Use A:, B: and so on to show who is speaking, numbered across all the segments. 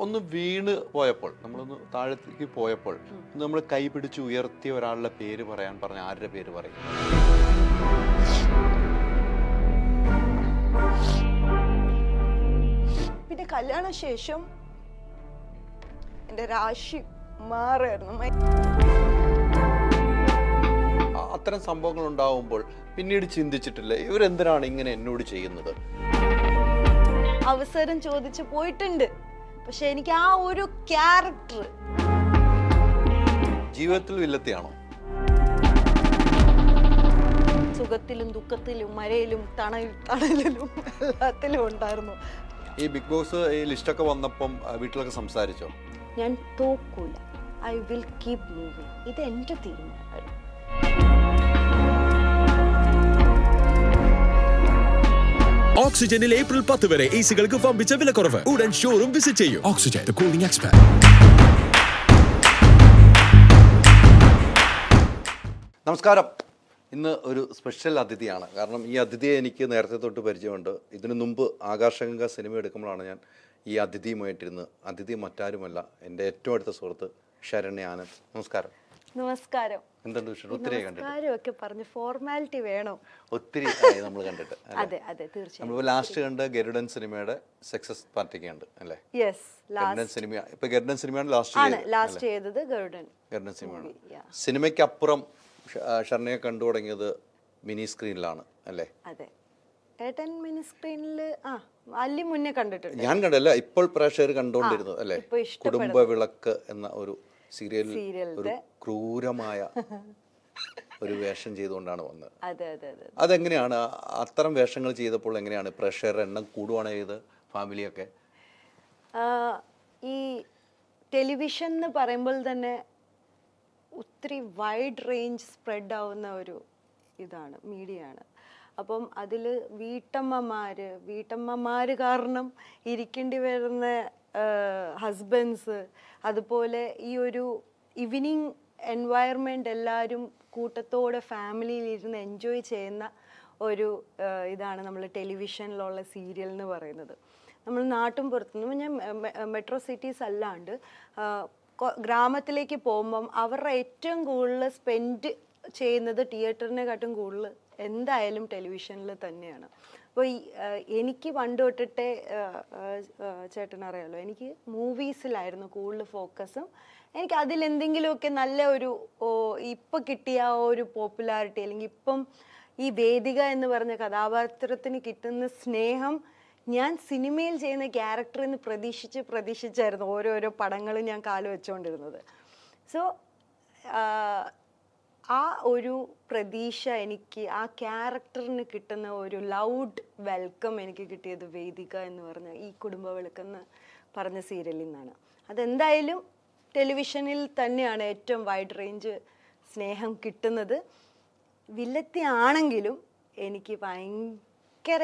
A: ഒന്ന് വീണ് പോയപ്പോൾ, നമ്മളൊന്ന് താഴത്തേക്ക് പോയപ്പോൾ നമ്മൾ കൈ പിടിച്ച് ഉയർത്തിയ ഒരാളുടെ പേര് പറയാൻ പറഞ്ഞ ആരുടെ പേര് പറയും?
B: പിന്നെ കല്യാണശേഷം എന്റെ രാശി മാറായിരുന്നു.
A: അത്തരം സംഭവങ്ങൾ ഉണ്ടാവുമ്പോൾ പിന്നീട് ചിന്തിച്ചിട്ടില്ല ഇവരെന്തിനാണ് ഇങ്ങനെ എന്നോട് ചെയ്യുന്നത്?
B: അവസരം ചോദിച്ചു പോയിട്ടുണ്ട്, പക്ഷെ എനിക്ക് ആ ഒരു ക്യാരക്ടർ
A: ജീവിതത്തിൽ വില്ലത്തിയാണോ?
B: സുഖത്തിലും ദുഃഖത്തിലും മഴയിലും തണലിലും എല്ലാത്തിലും ഉണ്ടായിരുന്നു.
A: ഈ ബിഗ് ബോസ് ഈ ലിസ്റ്റൊക്കെ വന്നപ്പം വീട്ടിലൊക്കെ സംസാരിച്ചോ?
B: ഞാൻ തോക്കൂല, ഐ വിൽ കീപ് മൂവിങ്. ഇത് എന്റെ തീരുമാനമായിരുന്നു.
C: ഓക്സിജനിൽ ഏപ്രിൽ 10 വരെ എസികൾക്ക് വമ്പിച്ച വിലക്കുറവ്. ഉടൻ ഷോറൂം വിസിറ്റ് ചെയ്യൂ. Oxygen, the cooling expert.
A: നമസ്കാരം. ഇന്ന് ഒരു സ്പെഷ്യൽ അതിഥിയാണ്. കാരണം ഈ അതിഥിയെ എനിക്ക് നേരത്തെ തൊട്ട് പരിചയമുണ്ട്. ഇതിനു മുമ്പ് ആകാശഗംഗ സിനിമ എടുക്കുമ്പോഴാണ് ഞാൻ ഈ അതിഥിയുമായിട്ടിരുന്ന്. അതിഥി മറ്റാരുമല്ല, എൻ്റെ ഏറ്റവും അടുത്ത സുഹൃത്ത് ശരണ്യ ആനന്ദ്. നമസ്കാരം.
B: നമസ്കാരം.
A: എന്തുണ്ട് വിഷയം? ഒത്തിരി കണ്ടിട്ട്
B: ഒക്കെ പറഞ്ഞ് ഫോർമാലിറ്റി വേണം.
A: ഒത്തിരി നമ്മൾ കണ്ടിട്ട്.
B: അതെ അതെ, തീർച്ചയായും.
A: നമ്മളിപ്പോൾ ലാസ്റ്റ് കണ്ട് ഗരുഡൻ സിനിമയുടെ സക്സസ് പാർട്ടിക്ക് ഉണ്ട് അല്ലേ?
B: യെസ്,
A: ഗരുഡൻ സിനിമ. ഇപ്പൊ ഗരുഡൻ സിനിമയാണ് ലാസ്റ്റ്
B: ചെയ്തത്. ഗരുഡൻ
A: സിനിമയാണ്. സിനിമയ്ക്ക് അപ്പുറം ശരണ്യെ കണ്ടു തുടങ്ങിയത് മിനി സ്ക്രീനിലാണ് അല്ലേ?
B: അതെ, ഏട്ടൻ മിനി സ്ക്രീനിൽ അല്ലി മുന്നേ കണ്ടിട്ടുണ്ട്.
A: ഞാൻ കണ്ടല്ല, ഇപ്പോൾ പ്രേക്ഷകർ കണ്ടുകൊണ്ടിരുന്നത് അല്ലേ? കുടുംബ വിളക്ക് എന്ന ഒരു സീരിയൽ ഒരു ക്രൂരമായ ഒരു വേഷം ചെയ്തുകൊണ്ടാണ് വന്നത്. അതെങ്ങനെയാണ് അത്തരം വേഷങ്ങൾ ചെയ്തപ്പോൾ എങ്ങനെയാണ് പ്രേക്ഷകരുടെ എണ്ണം കൂടുവാണ് ചെയ്ത് ഫാമിലിയൊക്കെ?
B: ഈ ടെലിവിഷൻ എന്ന് പറയുമ്പോൾ തന്നെ ഒത്തിരി വൈഡ് റേഞ്ച് സ്പ്രെഡ് ആവുന്ന ഒരു ഇതാണ്, മീഡിയയാണ്. അപ്പം അതിൽ വീട്ടമ്മമാര് കാരണം ഇരിക്കേണ്ടി വരുന്ന ഹസ്ബൻഡ്സ്, അതുപോലെ ഈ ഒരു ഈവനിങ് എൻവയറമെൻറ്റ് എല്ലാവരും കൂട്ടത്തോടെ ഫാമിലിയിൽ ഇരുന്ന് എൻജോയ് ചെയ്യുന്ന ഒരു ഇതാണ് നമ്മൾ ടെലിവിഷനിലുള്ള സീരിയൽ എന്ന് പറയുന്നത്. നമ്മൾ നാട്ടും പുറത്തുനിന്ന്, ഞാൻ മെട്രോ സിറ്റീസ് അല്ലാണ്ട് ഗ്രാമത്തിലേക്ക് പോകുമ്പം അവരുടെ ഏറ്റവും കൂടുതൽ സ്പെൻഡ് ചെയ്യുന്നത് തിയേറ്ററിനെക്കാട്ടും കൂടുതൽ എന്തായാലും ടെലിവിഷനിൽ തന്നെയാണ്. അപ്പോൾ എനിക്ക് പണ്ട് തൊട്ടിട്ടേ ചേട്ടനറിയാലോ, എനിക്ക് മൂവീസിലായിരുന്നു കൂടുതൽ ഫോക്കസും. എനിക്ക് അതിലെന്തെങ്കിലുമൊക്കെ നല്ല ഒരു ഇപ്പം കിട്ടിയ ആ ഒരു പോപ്പുലാരിറ്റി, അല്ലെങ്കിൽ ഇപ്പം ഈ വേദിക എന്ന് പറഞ്ഞ കഥാപാത്രത്തിന് കിട്ടുന്ന സ്നേഹം ഞാൻ സിനിമയിൽ ചെയ്യുന്ന ക്യാരക്ടറിൽ നിന്ന് പ്രതീക്ഷിച്ചായിരുന്നു ഓരോരോ പടങ്ങളും ഞാൻ കാല് വെച്ചുകൊണ്ടിരുന്നത്. സോ ആ ഒരു പ്രതീക്ഷ എനിക്ക്, ആ ക്യാരക്ടറിന് കിട്ടുന്ന ഒരു ലൗഡ് വെൽക്കം എനിക്ക് കിട്ടിയത് വേദിക എന്ന് പറഞ്ഞ ഈ കുടുംബ വിളക്കെന്ന് പറഞ്ഞ സീരിയലിൽ നിന്നാണ്. അതെന്തായാലും ടെലിവിഷനിൽ തന്നെയാണ് ഏറ്റവും വൈഡ് റേഞ്ച് സ്നേഹം കിട്ടുന്നത്. വില്ലത്തി ആണെങ്കിലും എനിക്ക് ഭയങ്കര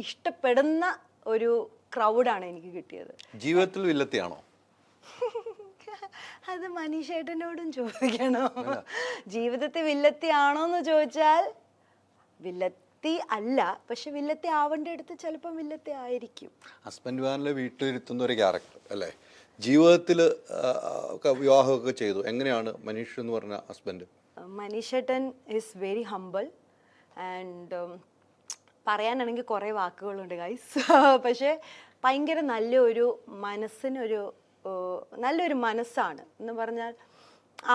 B: ഇഷ്ടപ്പെടുന്ന ഒരു ക്രൗഡാണ് എനിക്ക് കിട്ടിയത്.
A: ജീവിതത്തിൽ വില്ലത്തിയാണോ?
B: അത് മനീഷേട്ടനോടും ചോദിക്കണം. ജീവിതത്തിൽ വില്ലത്തി ആണോന്ന് ചോദിച്ചാൽ വില്ലത്തി അല്ല, പക്ഷെ വില്ലത്തി ആവേണ്ട അടുത്ത് ചിലപ്പോൾ വില്ലത്തി ആയിരിക്കും.
A: ഹസ്ബൻഡ് വീട്ടിലിരുത്തുന്ന ഒരു ക്യാരക്ടർ അല്ലേ? ജീവിതത്തിൽ വിവാഹമൊക്കെ ചെയ്തു. എങ്ങനെയാണ് മനീഷ് എന്ന് പറഞ്ഞ ഹസ്ബൻഡ്?
B: മനീഷേട്ടൻ ഈസ് വെരി ഹംബിൾ ആൻഡ് പറയാനാണെങ്കിൽ കുറേ വാക്കുകളുണ്ട് ഗൈസ്. പക്ഷേ ഭയങ്കര നല്ലൊരു നല്ലൊരു മനസ്സാണ്. എന്ന് പറഞ്ഞാൽ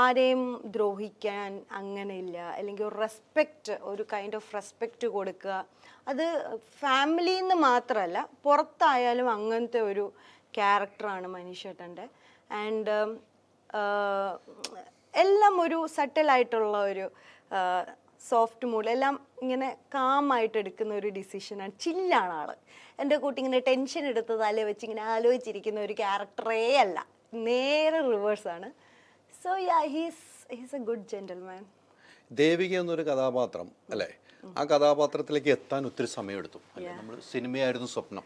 B: ആരെയും ദ്രോഹിക്കാൻ അങ്ങനെയില്ല, അല്ലെങ്കിൽ ഒരു കൈൻഡ് ഓഫ് റെസ്പെക്റ്റ് കൊടുക്കുക. അത് ഫാമിലിയിൽ നിന്ന് മാത്രമല്ല, പുറത്തായാലും അങ്ങനത്തെ ഒരു ക്യാരക്ടറാണ് മനീഷേട്ടൻ്റെ. ആൻഡ് എല്ലാം ഒരു സട്ടിലായിട്ടുള്ള ഒരു സോഫ്റ്റ് മൂഡ്, എല്ലാം ഇങ്ങനെ കാമായിട്ട് എടുക്കുന്ന ഒരു ഡിസിഷനാണ്. ചില്ലാണ് ആള്. എൻ്റെ കൂട്ടി ഇങ്ങനെ ടെൻഷൻ എടുത്ത് തല വെച്ച് ഇങ്ങനെ ആലോചിച്ചിരിക്കുന്ന ഒരു ക്യാരക്ടറേ അല്ല, നേരെ റിവേഴ്സാണ്. So he's a good gentleman.
A: Devika എന്നൊരു കഥാപാത്രം അല്ലേ? ആ കഥാപാത്രത്തിലേക്ക് എത്താൻ ഒത്തിരി സമയമെടുത്തു. നമ്മൾ സിനിമയായിരുന്നു സ്വപ്നം,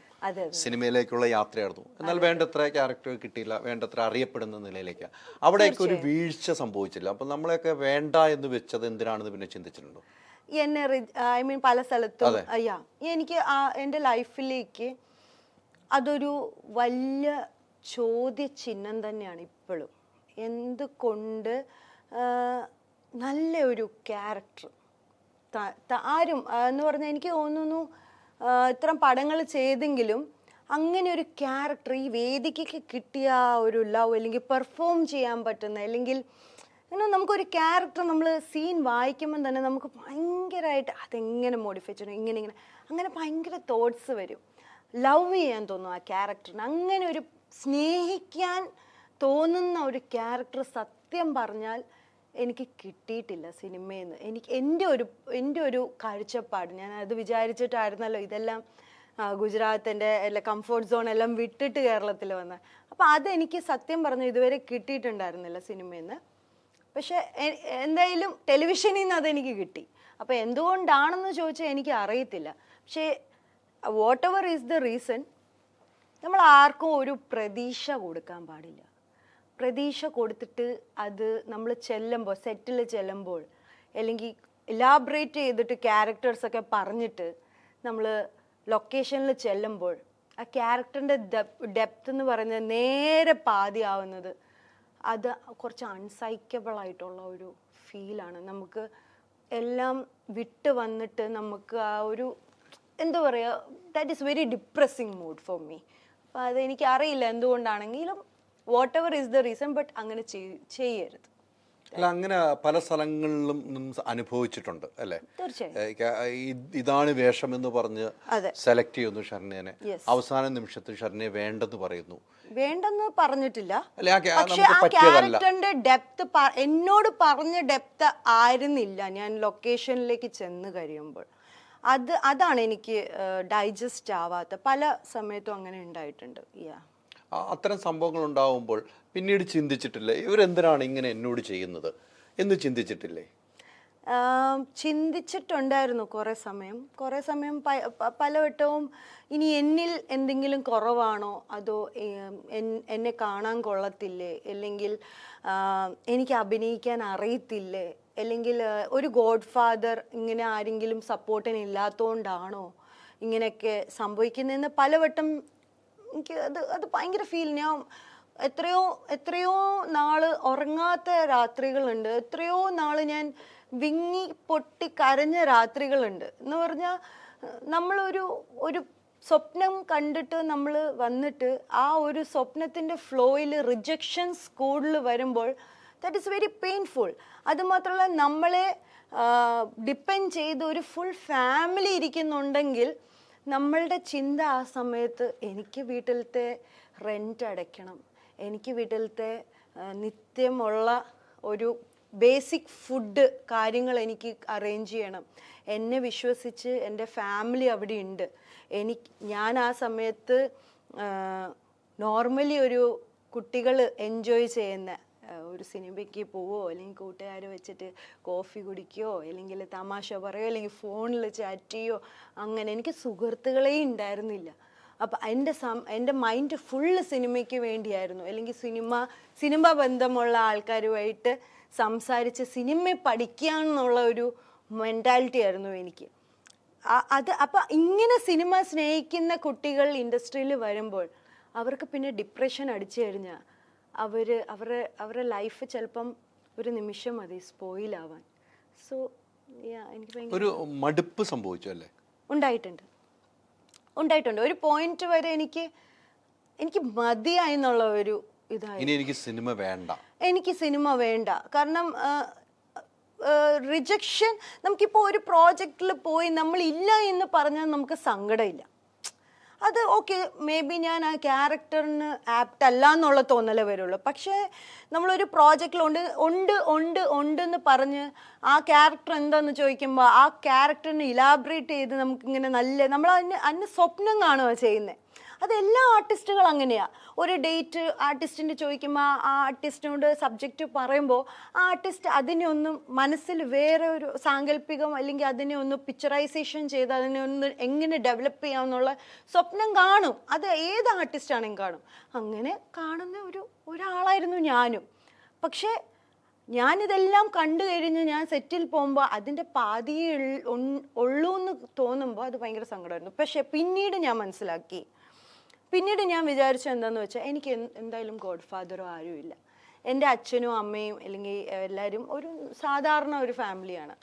A: സിനിമയിലേക്കുള്ള യാത്രയായിരുന്നു. എന്നാൽ വേണ്ടത്ര ക്യാരക്ടർ കിട്ടിയില്ല, വേണ്ടത്ര അറിയപ്പെടുന്ന നിലയിലേക്ക്. അവിടെയൊക്കെ ഒരു വീഴ്ച സംഭവിച്ചില്ല. അപ്പം നമ്മളെയൊക്കെ വേണ്ട എന്ന് വെച്ചത് എന്തിനാണെന്ന് പിന്നെ ചിന്തിച്ചിട്ടുണ്ടോ?
B: പല സ്ഥലത്തും എനിക്ക് എൻ്റെ ലൈഫിലേക്ക് അതൊരു വലിയ ചോദ്യചിഹ്നം തന്നെയാണ് ഇപ്പോഴും. എന്തുകൊണ്ട് നല്ല ഒരു ക്യാരക്ടർ ആരും എന്ന് പറഞ്ഞാൽ എനിക്ക് തോന്നുന്നു ഇത്തരം പടങ്ങൾ ചെയ്തെങ്കിലും അങ്ങനെ ഒരു ക്യാരക്ടർ ഈ വേദികയ്ക്ക് കിട്ടിയ ഒരു ലവ്, അല്ലെങ്കിൽ പെർഫോം ചെയ്യാൻ പറ്റുന്ന, അല്ലെങ്കിൽ നമുക്കൊരു ക്യാരക്ടർ നമ്മൾ സീൻ വായിക്കുമ്പം തന്നെ നമുക്ക് ഭയങ്കരമായിട്ട് അതെങ്ങനെ മോഡിഫൈ ചെയ്യണം, ഇങ്ങനെ അങ്ങനെ ഭയങ്കര തോട്ട്സ് വരും. ലവ് ചെയ്യാൻ തോന്നും ആ ക്യാരക്ടറിന്. അങ്ങനെ ഒരു സ്നേഹിക്കാൻ തോന്നുന്ന ഒരു ക്യാരക്ടർ സത്യം പറഞ്ഞാൽ എനിക്ക് കിട്ടിയിട്ടില്ല സിനിമയിൽ നിന്ന്. എനിക്ക് എൻ്റെ ഒരു കാഴ്ചപ്പാട്, ഞാൻ അത് വിചാരിച്ചിട്ടായിരുന്നല്ലോ ഇതെല്ലാം ഗുജറാത്തിൻ്റെ എല്ലാ കംഫോർട്ട് സോൺ എല്ലാം വിട്ടിട്ട് കേരളത്തിൽ വന്നത്. അപ്പോൾ അതെനിക്ക് സത്യം പറഞ്ഞു ഇതുവരെ കിട്ടിയിട്ടുണ്ടായിരുന്നില്ല സിനിമയിൽ നിന്ന്. പക്ഷെ എന്തായാലും ടെലിവിഷനിൽ നിന്ന് അതെനിക്ക് കിട്ടി. അപ്പോൾ എന്തുകൊണ്ടാണെന്ന് ചോദിച്ചാൽ എനിക്ക് അറിയത്തില്ല. പക്ഷേ what ever is the reason, നമ്മൾ ആർക്കും ഒരു പ്രതീക്ഷ കൊടുക്കാൻ പാടില്ല. പ്രതീക്ഷ കൊടുത്തിട്ട് അത് നമ്മൾ ചെല്ലുമ്പോൾ, സെറ്റിൽ ചെല്ലുമ്പോൾ, അല്ലെങ്കിൽ ഇലാബറേറ്റ് ചെയ്തിട്ട് ക്യാരക്ടേഴ്സൊക്കെ പറഞ്ഞിട്ട് നമ്മൾ ലൊക്കേഷനിൽ ചെല്ലുമ്പോൾ ആ ക്യാരക്ടറിൻ്റെ ഡെപ്ത് എന്ന് പറയുന്നത് നേരെ പാതിയാവുന്നത് അത് കുറച്ച് അൺസൈക്കബിൾ ആയിട്ടുള്ള ഒരു ഫീലാണ്. നമുക്ക് എല്ലാം വിട്ട് വന്നിട്ട് നമുക്ക് ആ ഒരു എന്താ പറയുക, that is very depressing mood for me. അപ്പോൾ അതെനിക്ക് അറിയില്ല എന്തുകൊണ്ടാണെങ്കിലും, whatever is the reason, but അങ്ങനെ ചെയ്യരുത്.
A: അല്ല, അങ്ങനെ പല സ്ഥലങ്ങളിലും അനുഭവിച്ചിട്ടുണ്ട് അല്ലേ?
B: തീർച്ചയായും.
A: ഇതാണ് വേഷം എന്ന് പറഞ്ഞ് സെലക്ട് ചെയ്യുന്നു ഷർണയെ, അവസാന നിമിഷത്തിൽ ഷർണയെ വേണ്ടെന്ന് പറയുന്നു.
B: വേണ്ടെന്ന് പറഞ്ഞിട്ടില്ല, പക്ഷെ ആ ക്യാരക്ടറിന്റെ ഡെപ്ത് എന്നോട് പറഞ്ഞ ഡെപ്ത് ആയിരുന്നില്ല ഞാൻ ലൊക്കേഷനിലേക്ക് ചെന്ന് കഴിയുമ്പോൾ. അതാണ് എനിക്ക് ഡൈജസ്റ്റ് ആവാത്ത. പല സമയത്തും അങ്ങനെ ഉണ്ടായിട്ടുണ്ട്.
A: അത്തരം സംഭവങ്ങൾ ഉണ്ടാവുമ്പോൾ പിന്നീട് ചിന്തിച്ചിട്ടില്ലേ ഇവരെന്തിനാണ് ഇങ്ങനെ എന്നോട് ചെയ്യുന്നത് എന്ന് ചിന്തിച്ചിട്ടില്ലേ?
B: ചിന്തിച്ചിട്ടുണ്ടായിരുന്നു കുറേ സമയം പലവട്ടവും. ഇനി എന്നിൽ എന്തെങ്കിലും കുറവാണോ, അതോ എന്നെ കാണാൻ കൊള്ളത്തില്ലേ, അല്ലെങ്കിൽ എനിക്ക് അഭിനയിക്കാൻ അറിയത്തില്ലേ, അല്ലെങ്കിൽ ഒരു ഗോഡ് ഫാദർ ഇങ്ങനെ ആരെങ്കിലും സപ്പോർട്ടിന് ഇല്ലാത്തതുകൊണ്ടാണോ ഇങ്ങനെയൊക്കെ സംഭവിക്കുന്നതെന്ന് പലവട്ടം എനിക്ക് അത് ഭയങ്കര ഫീൽ. ഞാൻ എത്രയോ നാള് ഉറങ്ങാത്ത രാത്രികളുണ്ട്, എത്രയോ നാള് ഞാൻ വിങ്ങി പൊട്ടി കരഞ്ഞ രാത്രികളുണ്ട്. എന്ന് പറഞ്ഞാൽ നമ്മളൊരു സ്വപ്നം കണ്ടിട്ട് നമ്മൾ വന്നിട്ട് ആ ഒരു സ്വപ്നത്തിൻ്റെ ഫ്ലോയിൽ റിജക്ഷൻസ് കൂടുതൽ വരുമ്പോൾ ദാറ്റ് ഈസ് വെരി പെയിൻഫുൾ. അതുമാത്രമല്ല, നമ്മളെ ഡിപ്പെൻഡ് ചെയ്ത് ഒരു ഫുൾ ഫാമിലി ഇരിക്കുന്നുണ്ടെങ്കിൽ നമ്മളുടെ ചിന്ത ആ സമയത്ത് എനിക്ക് വീട്ടിലത്തെ റെൻ്റ് അടയ്ക്കണം, എനിക്ക് വീട്ടിലത്തെ നിത്യമുള്ള ഒരു ബേസിക് ഫുഡ് കാര്യങ്ങൾ എനിക്ക് അറേഞ്ച് ചെയ്യണം, എന്നെ വിശ്വസിച്ച് എൻ്റെ ഫാമിലി അവിടെ ഉണ്ട്. ഞാൻ ആ സമയത്ത് നോർമലി ഒരു കുട്ടികൾ എൻജോയ് ചെയ്യുന്ന ഒരു സിനിമയ്ക്ക് പോവോ, അല്ലെങ്കിൽ കൂട്ടുകാർ വെച്ചിട്ട് കോഫി കുടിക്കുകയോ, അല്ലെങ്കിൽ തമാശ പറയുകയോ, അല്ലെങ്കിൽ ഫോണിൽ ചാറ്റ് ചെയ്യുകയോ, അങ്ങനെ എനിക്ക് സുഹൃത്തുക്കളേ ഉണ്ടായിരുന്നില്ല. അപ്പം എൻ്റെ മൈൻഡ് ഫുള്ള് സിനിമയ്ക്ക് വേണ്ടിയായിരുന്നു, അല്ലെങ്കിൽ സിനിമ ബന്ധമുള്ള ആൾക്കാരുമായിട്ട് സംസാരിച്ച് സിനിമ പഠിക്കാന്നുള്ള ഒരു മെൻറ്റാലിറ്റി ആയിരുന്നു എനിക്ക്. അപ്പം ഇങ്ങനെ സിനിമ സ്നേഹിക്കുന്ന കുട്ടികൾ ഇൻഡസ്ട്രിയിൽ വരുമ്പോൾ അവർക്ക് പിന്നെ ഡിപ്രഷൻ അടിച്ചു കഴിഞ്ഞാൽ അവരുടെ ലൈഫ് ചിലപ്പം ഒരു നിമിഷം മതി സ്പോയിലാവാൻ. സോ എനിക്ക്
A: ഒരു മടുപ്പ് സംഭവിച്ചു അല്ലേ?
B: ഉണ്ടായിട്ടുണ്ട്. ഒരു പോയിന്റ് വരെ എനിക്ക് മതിയായി എന്നുള്ള ഒരു ഇതായി.
A: എനിക്ക് സിനിമ വേണ്ട. കാരണം
B: റിജക്ഷൻ, നമുക്കിപ്പോൾ ഒരു പ്രോജക്റ്റിൽ പോയി നമ്മൾ ഇല്ല എന്ന് പറഞ്ഞാൽ നമുക്ക് സങ്കടമില്ല. അത് ഓക്കെ, മേ ബി ഞാൻ ആ ക്യാരക്ടറിന് ആപ്റ്റ് അല്ല എന്നുള്ള തോന്നലേ വരുള്ളൂ. പക്ഷേ നമ്മളൊരു പ്രോജക്റ്റിൽ ഉണ്ടെന്ന് പറഞ്ഞ് ആ ക്യാരക്ടർ എന്താന്ന് ചോദിക്കുമ്പോൾ ആ ക്യാരക്ടറിനെ ഇലാബറേറ്റ് ചെയ്ത് നമുക്കിങ്ങനെ നമ്മൾ അതിന് സ്വപ്നം കാണുക ചെയ്യുന്നത്. അതെല്ലാ ആർട്ടിസ്റ്റുകൾ അങ്ങനെയാണ്. ഒരു ഡേറ്റ് ആർട്ടിസ്റ്റിൻ്റെ ചോദിക്കുമ്പോൾ ആ ആർട്ടിസ്റ്റിനോട് സബ്ജക്റ്റ് പറയുമ്പോൾ ആ ആർട്ടിസ്റ്റ് അതിനെ ഒന്ന് മനസ്സിൽ വേറെ ഒരു സാങ്കല്പികം, അല്ലെങ്കിൽ അതിനെ ഒന്ന് പിക്ചറൈസേഷൻ ചെയ്ത് അതിനെ ഒന്ന് എങ്ങനെ ഡെവലപ്പ് ചെയ്യാമെന്നുള്ള സ്വപ്നം കാണും. അത് ഏത് ആർട്ടിസ്റ്റാണെങ്കിലും കാണും. അങ്ങനെ കാണുന്ന ഒരാളായിരുന്നു ഞാനും. പക്ഷേ ഞാനിതെല്ലാം കണ്ടു കഴിഞ്ഞ് ഞാൻ സെറ്റിൽ പോകുമ്പോൾ അതിൻ്റെ പാതിയേ ഉള്ളൂ എന്ന് തോന്നുമ്പോൾ അത് ഭയങ്കര സങ്കടമായിരുന്നു. പക്ഷേ പിന്നീട് ഞാൻ മനസ്സിലാക്കി, പിന്നീട് ഞാൻ വിചാരിച്ചു എന്താന്ന് വെച്ചാൽ എനിക്ക് എന്തായാലും ഗോഡ് ഫാദറോ ആരുമില്ല. എൻ്റെ അച്ഛനും അമ്മയും അല്ലെങ്കിൽ എല്ലാവരും ഒരു സാധാരണ ഒരു ഫാമിലിയാണ്.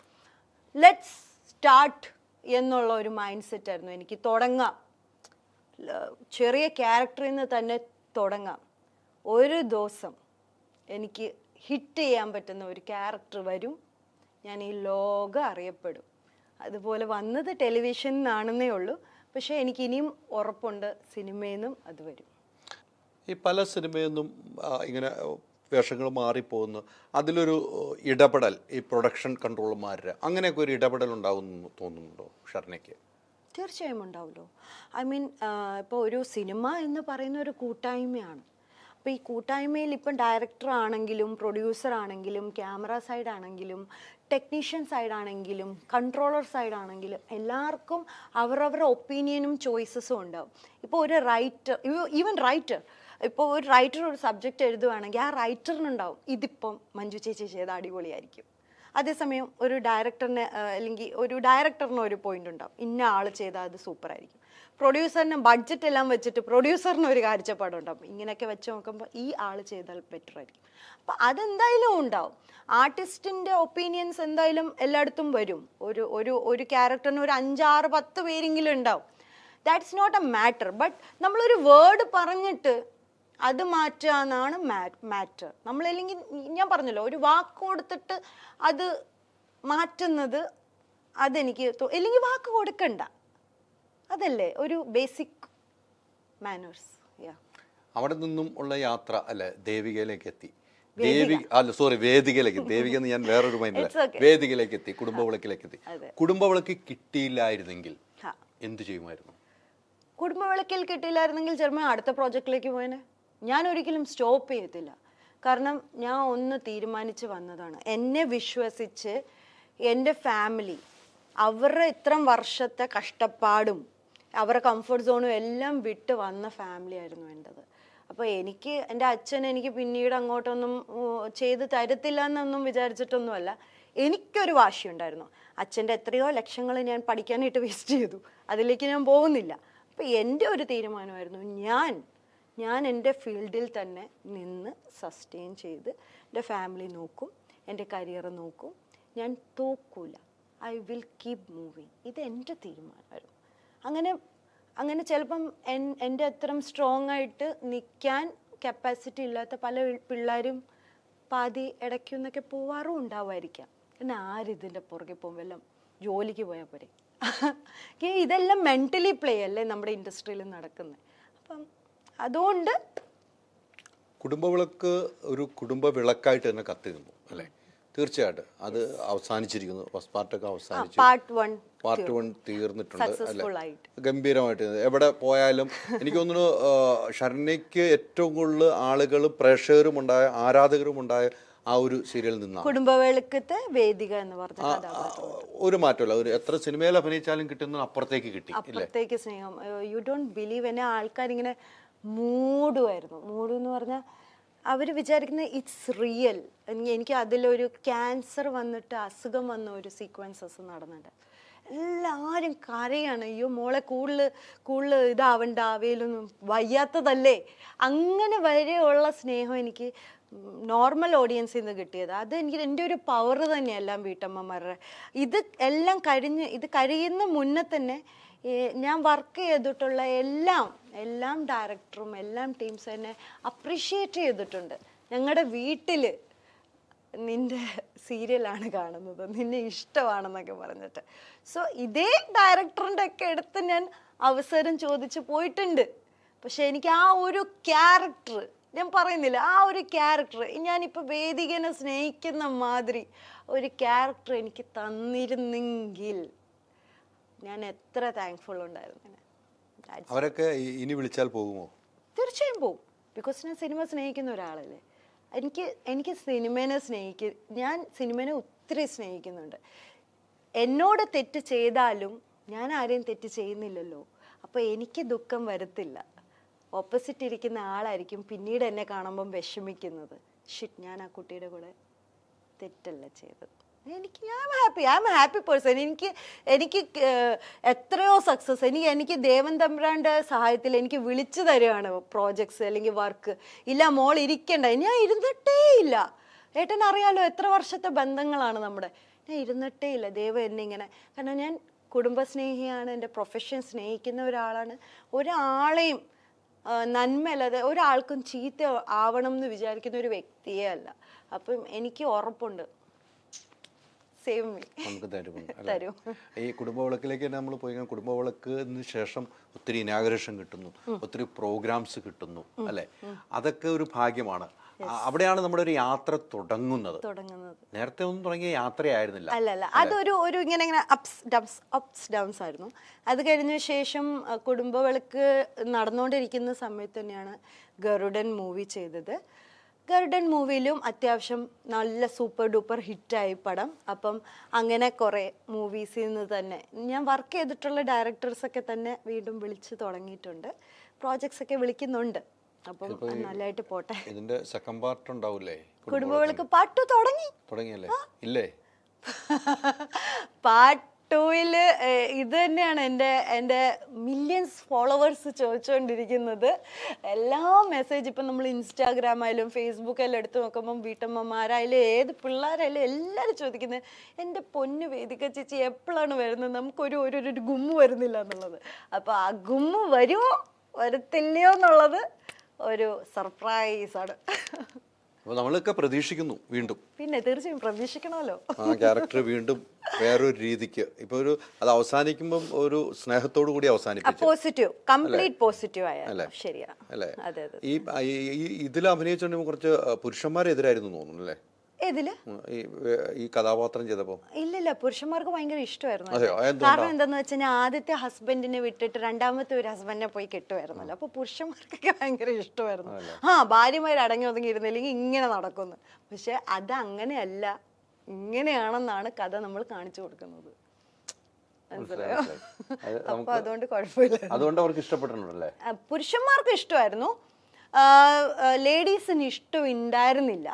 B: ലെറ്റ്സ് സ്റ്റാർട്ട് എന്നുള്ള ഒരു മൈൻഡ് സെറ്റ് ആയിരുന്നു എനിക്ക്. തുടങ്ങാം, ചെറിയ ക്യാരക്ടറിൽ നിന്ന് തന്നെ തുടങ്ങാം. ഒരു ദിവസം എനിക്ക് ഹിറ്റ് ചെയ്യാൻ പറ്റുന്ന ഒരു ക്യാരക്ടർ വരും, ഞാൻ ഈ ലോകം അറിയപ്പെടും. അതുപോലെ വന്നത് ടെലിവിഷനിൽ നിന്നാണെന്നേ ഉള്ളൂ, പക്ഷേ എനിക്ക് ഇനിയും ഉറപ്പുണ്ട് സിനിമയിൽ നിന്നും അത് വരും.
A: ഈ പല സിനിമയിൽ നിന്നും ഇങ്ങനെ വേഷങ്ങൾ മാറിപ്പോകുന്നു, അതിലൊരു ഇടപെടൽ ഈ പ്രൊഡക്ഷൻ കൺട്രോളർമാരുടെ അങ്ങനെയൊക്കെ ഒരു ഇടപെടൽ ഉണ്ടാകുമെന്ന് തോന്നുന്നുണ്ടോ ഷർണയ്ക്ക്?
B: തീർച്ചയായും ഉണ്ടാവുമല്ലോ. ഐ മീൻ ഇപ്പോൾ ഒരു സിനിമ എന്ന് പറയുന്ന ഒരു കൂട്ടായ്മയാണ്. അപ്പോൾ ഈ കൂട്ടായ്മയിൽ ഇപ്പം ഡയറക്ടർ ആണെങ്കിലും പ്രൊഡ്യൂസർ ആണെങ്കിലും ക്യാമറ സൈഡ് ആണെങ്കിലും ടെക്നീഷ്യൻ സൈഡ് ആണെങ്കിലും കൺട്രോളർ സൈഡ് ആണെങ്കിലും എല്ലാവർക്കും അവരവരുടെ ഒപ്പീനിയനും ചോയ്സസും ഉണ്ടാവും. ഇപ്പോൾ ഒരു റൈറ്റർ, ഈവൻ റൈറ്റർ, ഇപ്പോൾ ഒരു റൈറ്റർ ഒരു സബ്ജക്റ്റ് എഴുതുകയാണെങ്കിൽ ആ റൈറ്ററിനുണ്ടാവും ഇതിപ്പം മഞ്ജു ചേച്ചി ചെയ്ത അടിപൊളിയായിരിക്കും. അതേസമയം ഒരു ഡയറക്ടറിന് അല്ലെങ്കിൽ ഒരു ഡയറക്ടറിന് ഒരു പോയിന്റ് ഉണ്ടാവും, ഇന്ന ആൾ ചെയ്താൽ അത് സൂപ്പറായിരിക്കും. പ്രൊഡ്യൂസറിന് ബഡ്ജറ്റ് എല്ലാം വെച്ചിട്ട് പ്രൊഡ്യൂസറിന് ഒരു കാഴ്ചപ്പാടുണ്ടാവും, ഇങ്ങനെയൊക്കെ വെച്ച് നോക്കുമ്പോൾ ഈ ആൾ ചെയ്താൽ ബെറ്റർ ആയിരിക്കും. അപ്പം അതെന്തായാലും ഉണ്ടാവും. ആർട്ടിസ്റ്റിൻ്റെ ഒപ്പീനിയൻസ് എന്തായാലും എല്ലായിടത്തും വരും. ഒരു ക്യാരക്ടറിന് ഒരു 5-6-10 പേരെങ്കിലും ഉണ്ടാവും. That's not a matter. But നമ്മളൊരു വേർഡ് പറഞ്ഞിട്ട് അത് മാറ്റുക എന്നാണ് മാറ്റർ. നമ്മളല്ലെങ്കിൽ ഞാൻ പറഞ്ഞല്ലോ, ഒരു വാക്ക് കൊടുത്തിട്ട് അത് മാറ്റുന്നത് അതെനിക്ക് അല്ലെങ്കിൽ വാക്ക് കൊടുക്കണ്ട, അതല്ലേ ഒരു ബേസിക് മാനേഴ്സ്.
A: അവിടെ നിന്നും ഉള്ള യാത്ര അല്ലെ ദേവികയിലേക്ക് എത്തി. വേദികയിലേക്ക്. ദേവിക എന്ന് ഞാൻ വേറൊരു മൈൻഡില്ല. വേദികയിലേക്ക് എത്തി, കുടുംബവിളക്കിലേക്ക് എത്തി. കുടുംബവിളക്ക് കിട്ടിയില്ലായിരുന്നെങ്കിൽ എന്ത് ചെയ്യുമായിരുന്നു?
B: കുടുംബവിളക്കിൽ കിട്ടിയില്ലായിരുന്നെങ്കിൽ ചിലപ്പോൾ അടുത്ത പ്രോജക്റ്റിലേക്ക് പോയേനെ. ഞാൻ ഒരിക്കലും സ്റ്റോപ്പ് ചെയ്യത്തില്ല. കാരണം ഞാൻ ഒന്ന് തീരുമാനിച്ച് വന്നതാണ്. എന്നെ വിശ്വസിച്ച് എൻ്റെ ഫാമിലി, അവരുടെ ഇത്രയും വർഷത്തെ കഷ്ടപ്പാടും അവരുടെ കംഫർട്ട് സോണും എല്ലാം വിട്ട് വന്ന ഫാമിലി ആയിരുന്നു എൻ്റെത്. അപ്പോൾ എൻ്റെ അച്ഛൻ എനിക്ക് പിന്നീട് അങ്ങോട്ടൊന്നും ചെയ്ത് തരത്തില്ല എന്നൊന്നും വിചാരിച്ചിട്ടൊന്നുമല്ല. എനിക്കൊരു വാശിയുണ്ടായിരുന്നു. അച്ഛൻ്റെ എത്രയോ ലക്ഷങ്ങൾ ഞാൻ പഠിക്കാനായിട്ട് വേസ്റ്റ് ചെയ്തു, അതിലേക്ക് ഞാൻ പോകുന്നില്ല. അപ്പോൾ എൻ്റെ ഒരു തീരുമാനമായിരുന്നു, ഞാൻ എൻ്റെ ഫീൽഡിൽ തന്നെ നിന്ന് സസ്റ്റെയിൻ ചെയ്ത് എൻ്റെ ഫാമിലി നോക്കും, എൻ്റെ കരിയർ നോക്കും, ഞാൻ തോക്കൂല, ഐ വിൽ കീപ് മൂവിങ്. ഇത് എൻ്റെ തീരുമാനമായിരുന്നു. അങ്ങനെ ചിലപ്പം എൻ്റെ അത്രയും സ്ട്രോങ് ആയിട്ട് നിൽക്കാൻ കപ്പാസിറ്റി ഇല്ലാത്ത പല പിള്ളേരും പാതി ഇടയ്ക്കുന്നൊക്കെ പോവാറും ഉണ്ടാവുമായിരിക്കാം. പിന്നെ ആരിതിൻ്റെ പുറകെ പോകുമ്പോൾ എല്ലാം ജോലിക്ക് പോയാൽ പോരെ. ഇതെല്ലാം മെൻ്റലി പ്ലേ അല്ലേ നമ്മുടെ ഇൻഡസ്ട്രിയിൽ നടക്കുന്നത്. അപ്പം അതുകൊണ്ട്
A: കുടുംബവിളക്ക് ഒരു കുടുംബ വിളക്കായിട്ട് തന്നെ കത്തി നിന്നു അല്ലേ? തീർച്ചയായിട്ടും അത് അവസാനിച്ചിരിക്കുന്നു. ഫസ്റ്റ് പാർട്ടൊക്കെ അവസാനിച്ചു, പാർട്ട് 1 തീർന്നിട്ടുണ്ട് അല്ലേ? ഗംഭീരമായിട്ട് എവിടെ പോയാലും എനിക്ക് തോന്നുന്നു ഷർണയ്ക്ക് ഏറ്റവും കൂടുതൽ ആളുകളും പ്രേക്ഷകരും ഉണ്ടായ ആരാധകരും ഉണ്ടായ ആ ഒരു സീരിയൽ നിന്നാണ്
B: കുടുംബവിളക്കത്തെ വേദിക എന്ന് പറഞ്ഞ
A: ഒരു മാറ്റമല്ല. ഒരു എത്ര സിനിമയിൽ അഭിനയിച്ചാലും കിട്ടുന്ന അപ്പുറത്തേക്ക് കിട്ടി,
B: അപ്പുറത്തേക്ക് സ്നേഹം. യു ഡോണ്ട് ബിലീവ്, എന്നെ ആൾക്കാരിങ്ങനെ മൂടുമായിരുന്നു. മൂടെന്ന് പറഞ്ഞാൽ അവർ വിചാരിക്കുന്നത് ഇറ്റ്സ് റിയൽ. എനിക്ക് അതിലൊരു ക്യാൻസർ വന്നിട്ട് അസുഖം വന്ന ഒരു സീക്വൻസസ് നടന്നിട്ടുണ്ട്. എല്ലാവരും കരയാണ്, അയ്യോ മോളെ കൂടുതൽ ഇതാവണ്ട, അവയിലൊന്നും വയ്യാത്തതല്ലേ. അങ്ങനെ വരെയുള്ള സ്നേഹം എനിക്ക് നോർമൽ ഓഡിയൻസിൽ നിന്ന് കിട്ടിയത്. അത് എൻ്റെ ഒരു പവർ തന്നെയെല്ലാം വീട്ടമ്മമാരുടെ. ഇത് കഴിയുന്ന മുന്നേ തന്നെ ഞാൻ വർക്ക് ചെയ്തിട്ടുള്ള എല്ലാം ഡയറക്ടറും എല്ലാം ടീംസ് എന്നെ അപ്രീഷിയേറ്റ് ചെയ്തിട്ടുണ്ട്. ഞങ്ങളുടെ വീട്ടിൽ നിൻ്റെ സീരിയലാണ് കാണുന്നത്, നിന്നെ ഇഷ്ടമാണെന്നൊക്കെ പറഞ്ഞിട്ട്. സോ ഇതേ ഡയറക്ടറിൻ്റെ ഒക്കെ അടുത്ത് ഞാൻ അവസരം ചോദിച്ച് പോയിട്ടുണ്ട്. പക്ഷെ എനിക്ക് ആ ഒരു ക്യാരക്ടർ, ഞാൻ പറയുന്നില്ല, ആ ഒരു ക്യാരക്ടർ ഞാനിപ്പോൾ വേദികനെ സ്നേഹിക്കുന്ന മാതിരി ഒരു ക്യാരക്ടർ എനിക്ക് തന്നിരുന്നെങ്കിൽ ഞാൻ എത്ര താങ്ക്ഫുൾ ഉണ്ടായിരുന്നു.
A: അവരൊക്കെ ഇനി വിളിച്ചാൽ പോകുമോ?
B: തീർച്ചയായും പോകും. ബിക്കോസ് ഞാൻ സിനിമ സ്നേഹിക്കുന്ന ഒരാളല്ലേ. എനിക്ക് സിനിമേനെ ഞാൻ സിനിമേനെ ഒത്തിരി സ്നേഹിക്കുന്നുണ്ട്. എന്നോട് തെറ്റ് ചെയ്താലും ഞാൻ ആരെയും തെറ്റ് ചെയ്യുന്നില്ലല്ലോ, അപ്പോൾ എനിക്ക് ദുഃഖം വരത്തില്ല. ഓപ്പോസിറ്റ് ഇരിക്കുന്ന ആളായിരിക്കും പിന്നീട് എന്നെ കാണുമ്പം വിഷമിക്കുന്നത്, ഷിറ്റ് ഞാൻ ആ കുട്ടിയുടെ കൂടെ തെറ്റല്ല ചെയ്തത്. I am happy person. എനിക്ക് എത്രയോ സക്സസ് എനിക്ക് ദേവൻ തമ്പുരാൻ്റെ സഹായത്തിൽ എനിക്ക് വിളിച്ചു തരുവാണ് പ്രോജക്ട്സ് അല്ലെങ്കിൽ വർക്ക്. ഇല്ല മോൾ ഇരിക്കണ്ട, ഞാൻ ഇരുന്നിട്ടേ ഇല്ല. ഏട്ടൻ അറിയാലോ എത്ര വർഷത്തെ ബന്ധങ്ങളാണ് നമ്മുടെ. ഞാൻ ഇരുന്നിട്ടേ ഇല്ല. ദൈവം എന്നെ ഇങ്ങനെ, കാരണം ഞാൻ കുടുംബസ്നേഹിയാണ്, എൻ്റെ പ്രൊഫഷൻ സ്നേഹിക്കുന്ന ഒരാളാണ്. ഒരാളെയും നന്മയല്ലാതെ ഒരാൾക്കും ചീത്ത ആവണം എന്ന് വിചാരിക്കുന്ന ഒരു വ്യക്തിയേ അല്ല. അപ്പം എനിക്ക് ഉറപ്പുണ്ട്
A: നമുക്ക് തരും. ഈ കുടുംബവിളക്കിലേക്ക് തന്നെ നമ്മൾ പോയി, കുടുംബവിളക്കിന് ശേഷം ഒത്തിരി ഇനാഗറേഷൻ കിട്ടുന്നു, ഒത്തിരി പ്രോഗ്രാംസ് കിട്ടുന്നു അല്ലെ. അതൊക്കെ ഒരു ഭാഗ്യമാണ്. അവിടെയാണ് നമ്മുടെ ഒരു യാത്ര തുടങ്ങുന്നത്. നേരത്തെ ഒന്നും തുടങ്ങിയ യാത്രയായിരുന്നില്ല.
B: അല്ലല്ല, അതൊരു ഇങ്ങനെ അപ്സ് ഡൗൺസ് ആയിരുന്നു. അത് കഴിഞ്ഞ ശേഷം കുടുംബവിളക്ക് നടന്നുകൊണ്ടിരിക്കുന്ന സമയത്ത് തന്നെയാണ് ഗരുഡൻ മൂവി ചെയ്തത്. ഗരുഡൻ മൂവിയിലും അത്യാവശ്യം നല്ല സൂപ്പർ ഡൂപ്പർ ഹിറ്റായി പടം. അപ്പം അങ്ങനെ കുറേ മൂവീസിൽ നിന്ന് തന്നെ ഞാൻ വർക്ക് ചെയ്തിട്ടുള്ള ഡയറക്ടേഴ്സൊക്കെ തന്നെ വീണ്ടും വിളിച്ച് തുടങ്ങിയിട്ടുണ്ട്. പ്രോജക്ട്സ് ഒക്കെ വിളിക്കുന്നുണ്ട്. അപ്പം നല്ലതായിട്ട് പോട്ടെ.
A: ഇതിന്റെ സെക്കൻഡ് പാർട്ട് ഉണ്ടാവില്ലേ?
B: കുടുംബവിളക്ക് പാർട്ട് തുടങ്ങിയല്ലേ?
A: ഇല്ലേ?
B: പാർട്ട് 2 ഇത് തന്നെയാണ് എൻ്റെ മില്യൺസ് ഫോളോവേഴ്സ് ചോദിച്ചുകൊണ്ടിരിക്കുന്നത്. എല്ലാ മെസ്സേജ് ഇപ്പം നമ്മൾ ഇൻസ്റ്റാഗ്രാമായാലും ഫേസ്ബുക്കായാലും എടുത്ത് നോക്കുമ്പം വീട്ടമ്മമാരായാലും ഏത് പിള്ളേരായാലും എല്ലാവരും ചോദിക്കുന്നത് എൻ്റെ പൊന്നു വേദിക ചേച്ചി എപ്പോഴാണ് വരുന്നത്, നമുക്കൊരു ഗുമ്മ് വരുന്നില്ല എന്നുള്ളത്. അപ്പോൾ ആ ഗുമ്മ് വരുമോ വരത്തില്ലയോ എന്നുള്ളത് ഒരു സർപ്രൈസാണ്.
A: അപ്പോൾ നമ്മളൊക്കെ പ്രതീക്ഷിക്കുന്നു വീണ്ടും.
B: പിന്നെ തീർച്ചയായും പ്രതീക്ഷിക്കണമല്ലോ.
A: ആ ക്യാരക്ടർ വീണ്ടും വേറൊരു രീതിക്ക് ഇപ്പോൾ അത് അവസാനിക്കുമ്പം ഒരു സ്നേഹത്തോടു കൂടി അവസാനിപ്പിച്ചു.
B: പോസിറ്റീവ്, കംപ്ലീറ്റ് പോസിറ്റീവ് ആയ ശരിയാ അല്ലേ?
A: ഈ ഇതിൽ അഭിനയിച്ചുകൊണ്ട് കുറച്ച് പുരുഷന്മാരെതിരായിരുന്നു തോന്നുന്നു അല്ലേ?
B: ഏതില്
A: ഈ കഥാപാത്രം ചെയ്തപ്പോ?
B: ഇല്ലില്ല, പുരുഷന്മാർക്ക് ഭയങ്കര ഇഷ്ടമായിരുന്നു. കാരണം എന്താന്ന് വെച്ചാൽ ആദ്യത്തെ ഹസ്ബൻഡിനെ വിട്ടിട്ട് രണ്ടാമത്തെ ഒരു ഹസ്ബൻഡിനെ പോയി കെട്ടുമായിരുന്നല്ലോ. അപ്പൊ പുരുഷന്മാർക്കൊക്കെ ഭയങ്കര ഇഷ്ടമായിരുന്നു. ഭാര്യമാർ അടങ്ങി ഒതുങ്ങിയിരുന്നില്ലെങ്കിൽ ഇങ്ങനെ നടക്കുന്നു. പക്ഷെ അത് അങ്ങനെയല്ല, ഇങ്ങനെയാണെന്നാണ് കഥ നമ്മൾ കാണിച്ചു കൊടുക്കുന്നത്. മനസ്സിലായോ? അപ്പൊ അതുകൊണ്ട് കുഴപ്പമില്ല.
A: അതുകൊണ്ട് അവർക്ക് ഇഷ്ടപ്പെട്ടിട്ടുണ്ടല്ലേ?
B: പുരുഷന്മാർക്ക് ഇഷ്ടമായിരുന്നു, ലേഡീസിന് ഇഷ്ടം ഉണ്ടായിരുന്നില്ല.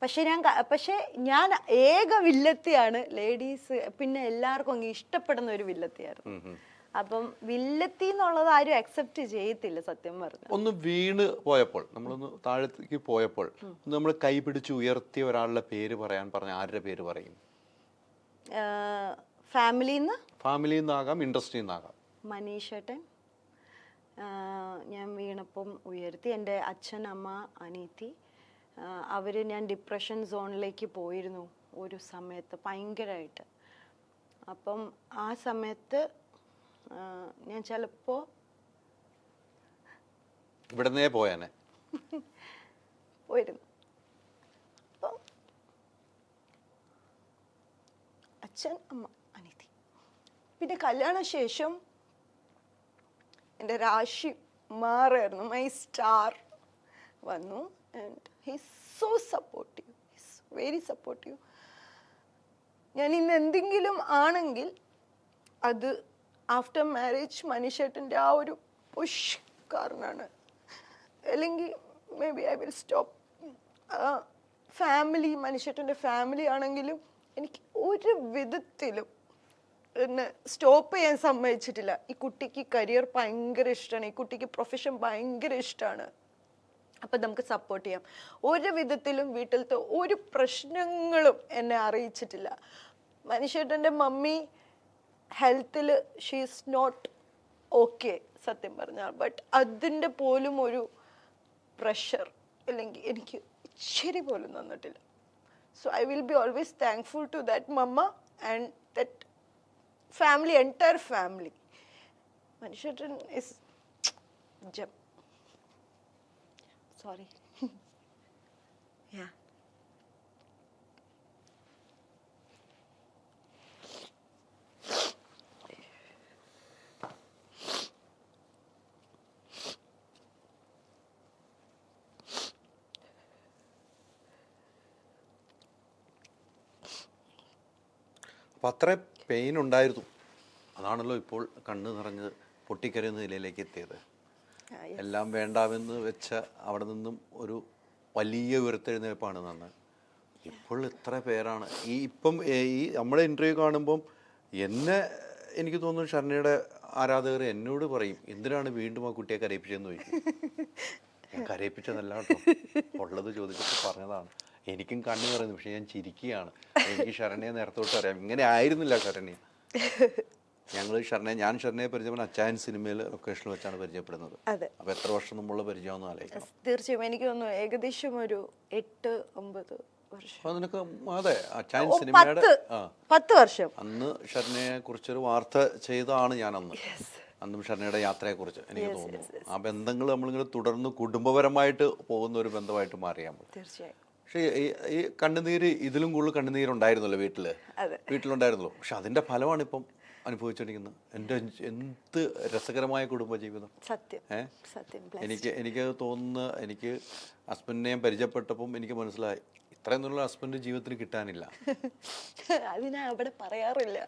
B: പക്ഷെ ഞാൻ ഏക വില്ലത്തിയാണ്. ലേഡീസ് പിന്നെ എല്ലാവർക്കും അങ്ങ് ഇഷ്ടപ്പെടുന്ന ഒരു വില്ലത്തിയായിരുന്നു. അപ്പം വില്ലത്തി എന്നുള്ളത് ആരും അക്സെപ്റ്റ് ചെയ്യത്തില്ല സത്യം പറഞ്ഞു.
A: ഒന്ന് വീണ് പോയപ്പോൾ, നമ്മളൊന്ന് താഴത്തേക്ക് പോയപ്പോൾ നമ്മൾ കൈ പിടിച്ച് ഉയർത്തിയ ഒരാളുടെ പേര് പറയാൻ പറഞ്ഞ ആരുടെ പേര് പറയും? ഫാമിലിന്നാകാം, ഇൻഡസ്ട്രിന്നാകാം.
B: മനീഷേട്ടൻ ഞാൻ വീണപ്പം ഉയർത്തി. എൻ്റെ അച്ഛൻ, അമ്മ, അനീതി, അവർ ഞാൻ ഡിപ്രഷൻ സോണിലേക്ക് പോയിരുന്നു ഒരു സമയത്ത് ഭയങ്കരമായിട്ട്. അപ്പം ആ സമയത്ത് ഞാൻ ചിലപ്പോൾ
A: ഇവിടുന്നേ പോയാനെ
B: പോയിരുന്നു. അപ്പം അച്ഛൻ, അമ്മ, അനീതി. പിന്നെ കല്യാണശേഷം എൻ്റെ രാശി മാറായിരുന്നു. മൈ സ്റ്റാർ വന്നു. And he's so supportive. He's very supportive. ഞാൻ ഇന്ന് എന്തെങ്കിലും ആണെങ്കിൽ അത് ആഫ്റ്റർ മാരേജ് മനീഷേട്ടൻ്റെ ആ ഒരു പുഷ് കാരണമാണ്. അല്ലെങ്കിൽ maybe I will stop. Family, മനീഷേട്ടൻ്റെ ഫാമിലി ആണെങ്കിലും എനിക്ക് ഒരു വിധത്തിലും എന്നെ സ്റ്റോപ്പ് ചെയ്യാൻ സമ്മതിച്ചിട്ടില്ല. ഈ കുട്ടിക്ക് കരിയർ ഭയങ്കര ഇഷ്ടമാണ്, ഈ കുട്ടിക്ക് പ്രൊഫഷൻ ഭയങ്കര ഇഷ്ടമാണ്, അപ്പം നമുക്ക് സപ്പോർട്ട് ചെയ്യാം. ഒരു വിധത്തിലും വീട്ടിലത്തെ ഒരു പ്രശ്നങ്ങളും എന്നെ അറിയിച്ചിട്ടില്ല. മനീഷേട്ടൻ്റെ മമ്മി ഹെൽത്തിൽ ഷീസ് നോട്ട് ഓക്കെ സത്യം പറഞ്ഞാൽ. ബട്ട് അതിൻ്റെ പോലും ഒരു പ്രഷർ അല്ലെങ്കിൽ എനിക്ക് ഇച്ചിരി പോലും തന്നിട്ടില്ല. So I will be always thankful to that mamma and that family, entire family. മനീഷേട്ടൻ ഇസ് ജം. Sorry. Yeah.
A: അപ്പം അത്ര പെയിൻ ഉണ്ടായിരുന്നു. അതാണല്ലോ ഇപ്പോൾ കണ്ണ് നിറഞ്ഞ് പൊട്ടിക്കരയുന്ന നിലയിലേക്ക് എത്തിയത്. എല്ലാം വേണ്ടാമെന്ന് വെച്ച അവിടെ നിന്നും ഒരു വലിയ ഉയർത്തെഴുന്നേൽപ്പാണ് നന്ന്. ഇപ്പോൾ ഇത്ര പേരാണ് ഇപ്പം ഈ നമ്മുടെ ഇന്റർവ്യൂ കാണുമ്പം എനിക്ക് തോന്നുന്നു ഷർണയുടെ ആരാധകർ എന്നോട് പറയും എന്തിനാണ് വീണ്ടും ആ കുട്ടിയെ കരയിപ്പിച്ചതെന്ന് ചോദിക്കും. ഞാൻ കരയിപ്പിച്ചതല്ല കേട്ടോ, ഉള്ളത് ചോദിച്ചിട്ട് പറഞ്ഞതാണ്. എനിക്കും കണ്ണു പറയുന്നു, പക്ഷെ ഞാൻ ചിരിക്കുകയാണ്. എനിക്ക് ഷർണയെ നേരത്തോട്ട് അറിയാം, ഇങ്ങനെ ആയിരുന്നില്ല ഷർണയെ. ഞാൻ ഷർണയെ പരിചയപ്പെടുന്ന അച്ചായൻ സിനിമയിൽ ലൊക്കേഷനിൽ വെച്ചാണ് പരിചയപ്പെടുന്നത്. അപ്പൊ എത്ര വർഷം മുമ്പുള്ള പരിചയമെന്ന് ആലോചിക്കണം.
B: തീർച്ചയായും എനിക്ക് തോന്നുന്നു ഏകദേശം ഒരു 8-9 വർഷം.
A: നിനക്ക് അതെ, അച്ചായൻ സിനിമയുടെ
B: 10 വർഷം.
A: അന്ന് ഷർണയെ കുറിച്ചൊരു വാർത്ത ചെയ്താണ് ഞാൻ അന്നും ഷർണയുടെ യാത്രയെ കുറിച്ച് എനിക്ക് തോന്നുന്നു. ആ ബന്ധങ്ങൾ നമ്മളിങ്ങനെ തുടർന്ന് കുടുംബപരമായിട്ട് പോകുന്ന ഒരു ബന്ധമായിട്ട് മാറിയാൽ മതി.
B: തീർച്ചയായും.
A: പക്ഷേ ഈ കണ്ണുനീര്, ഇതിലും കൂടുതൽ കണ്ണുനീരുണ്ടായിരുന്നല്ലോ വീട്ടിലുണ്ടായിരുന്നല്ലോ. പക്ഷെ അതിന്റെ ഫലമാണ് ഇപ്പം അനുഭവിച്ചിരിക്കുന്നത്. എന്ത് രസകരമായ കുടുംബജീവിതം. എനിക്ക് തോന്നുന്ന, എനിക്ക് ഹസ്ബൻഡിനെ പരിചയപ്പെട്ടപ്പം എനിക്ക് മനസ്സിലായി ഇത്രയൊന്നുള്ള ഹസ്ബൻഡ് ജീവിതത്തിൽ കിട്ടാനില്ല.
B: അതിനാ അവിടെ പറയാറില്ല,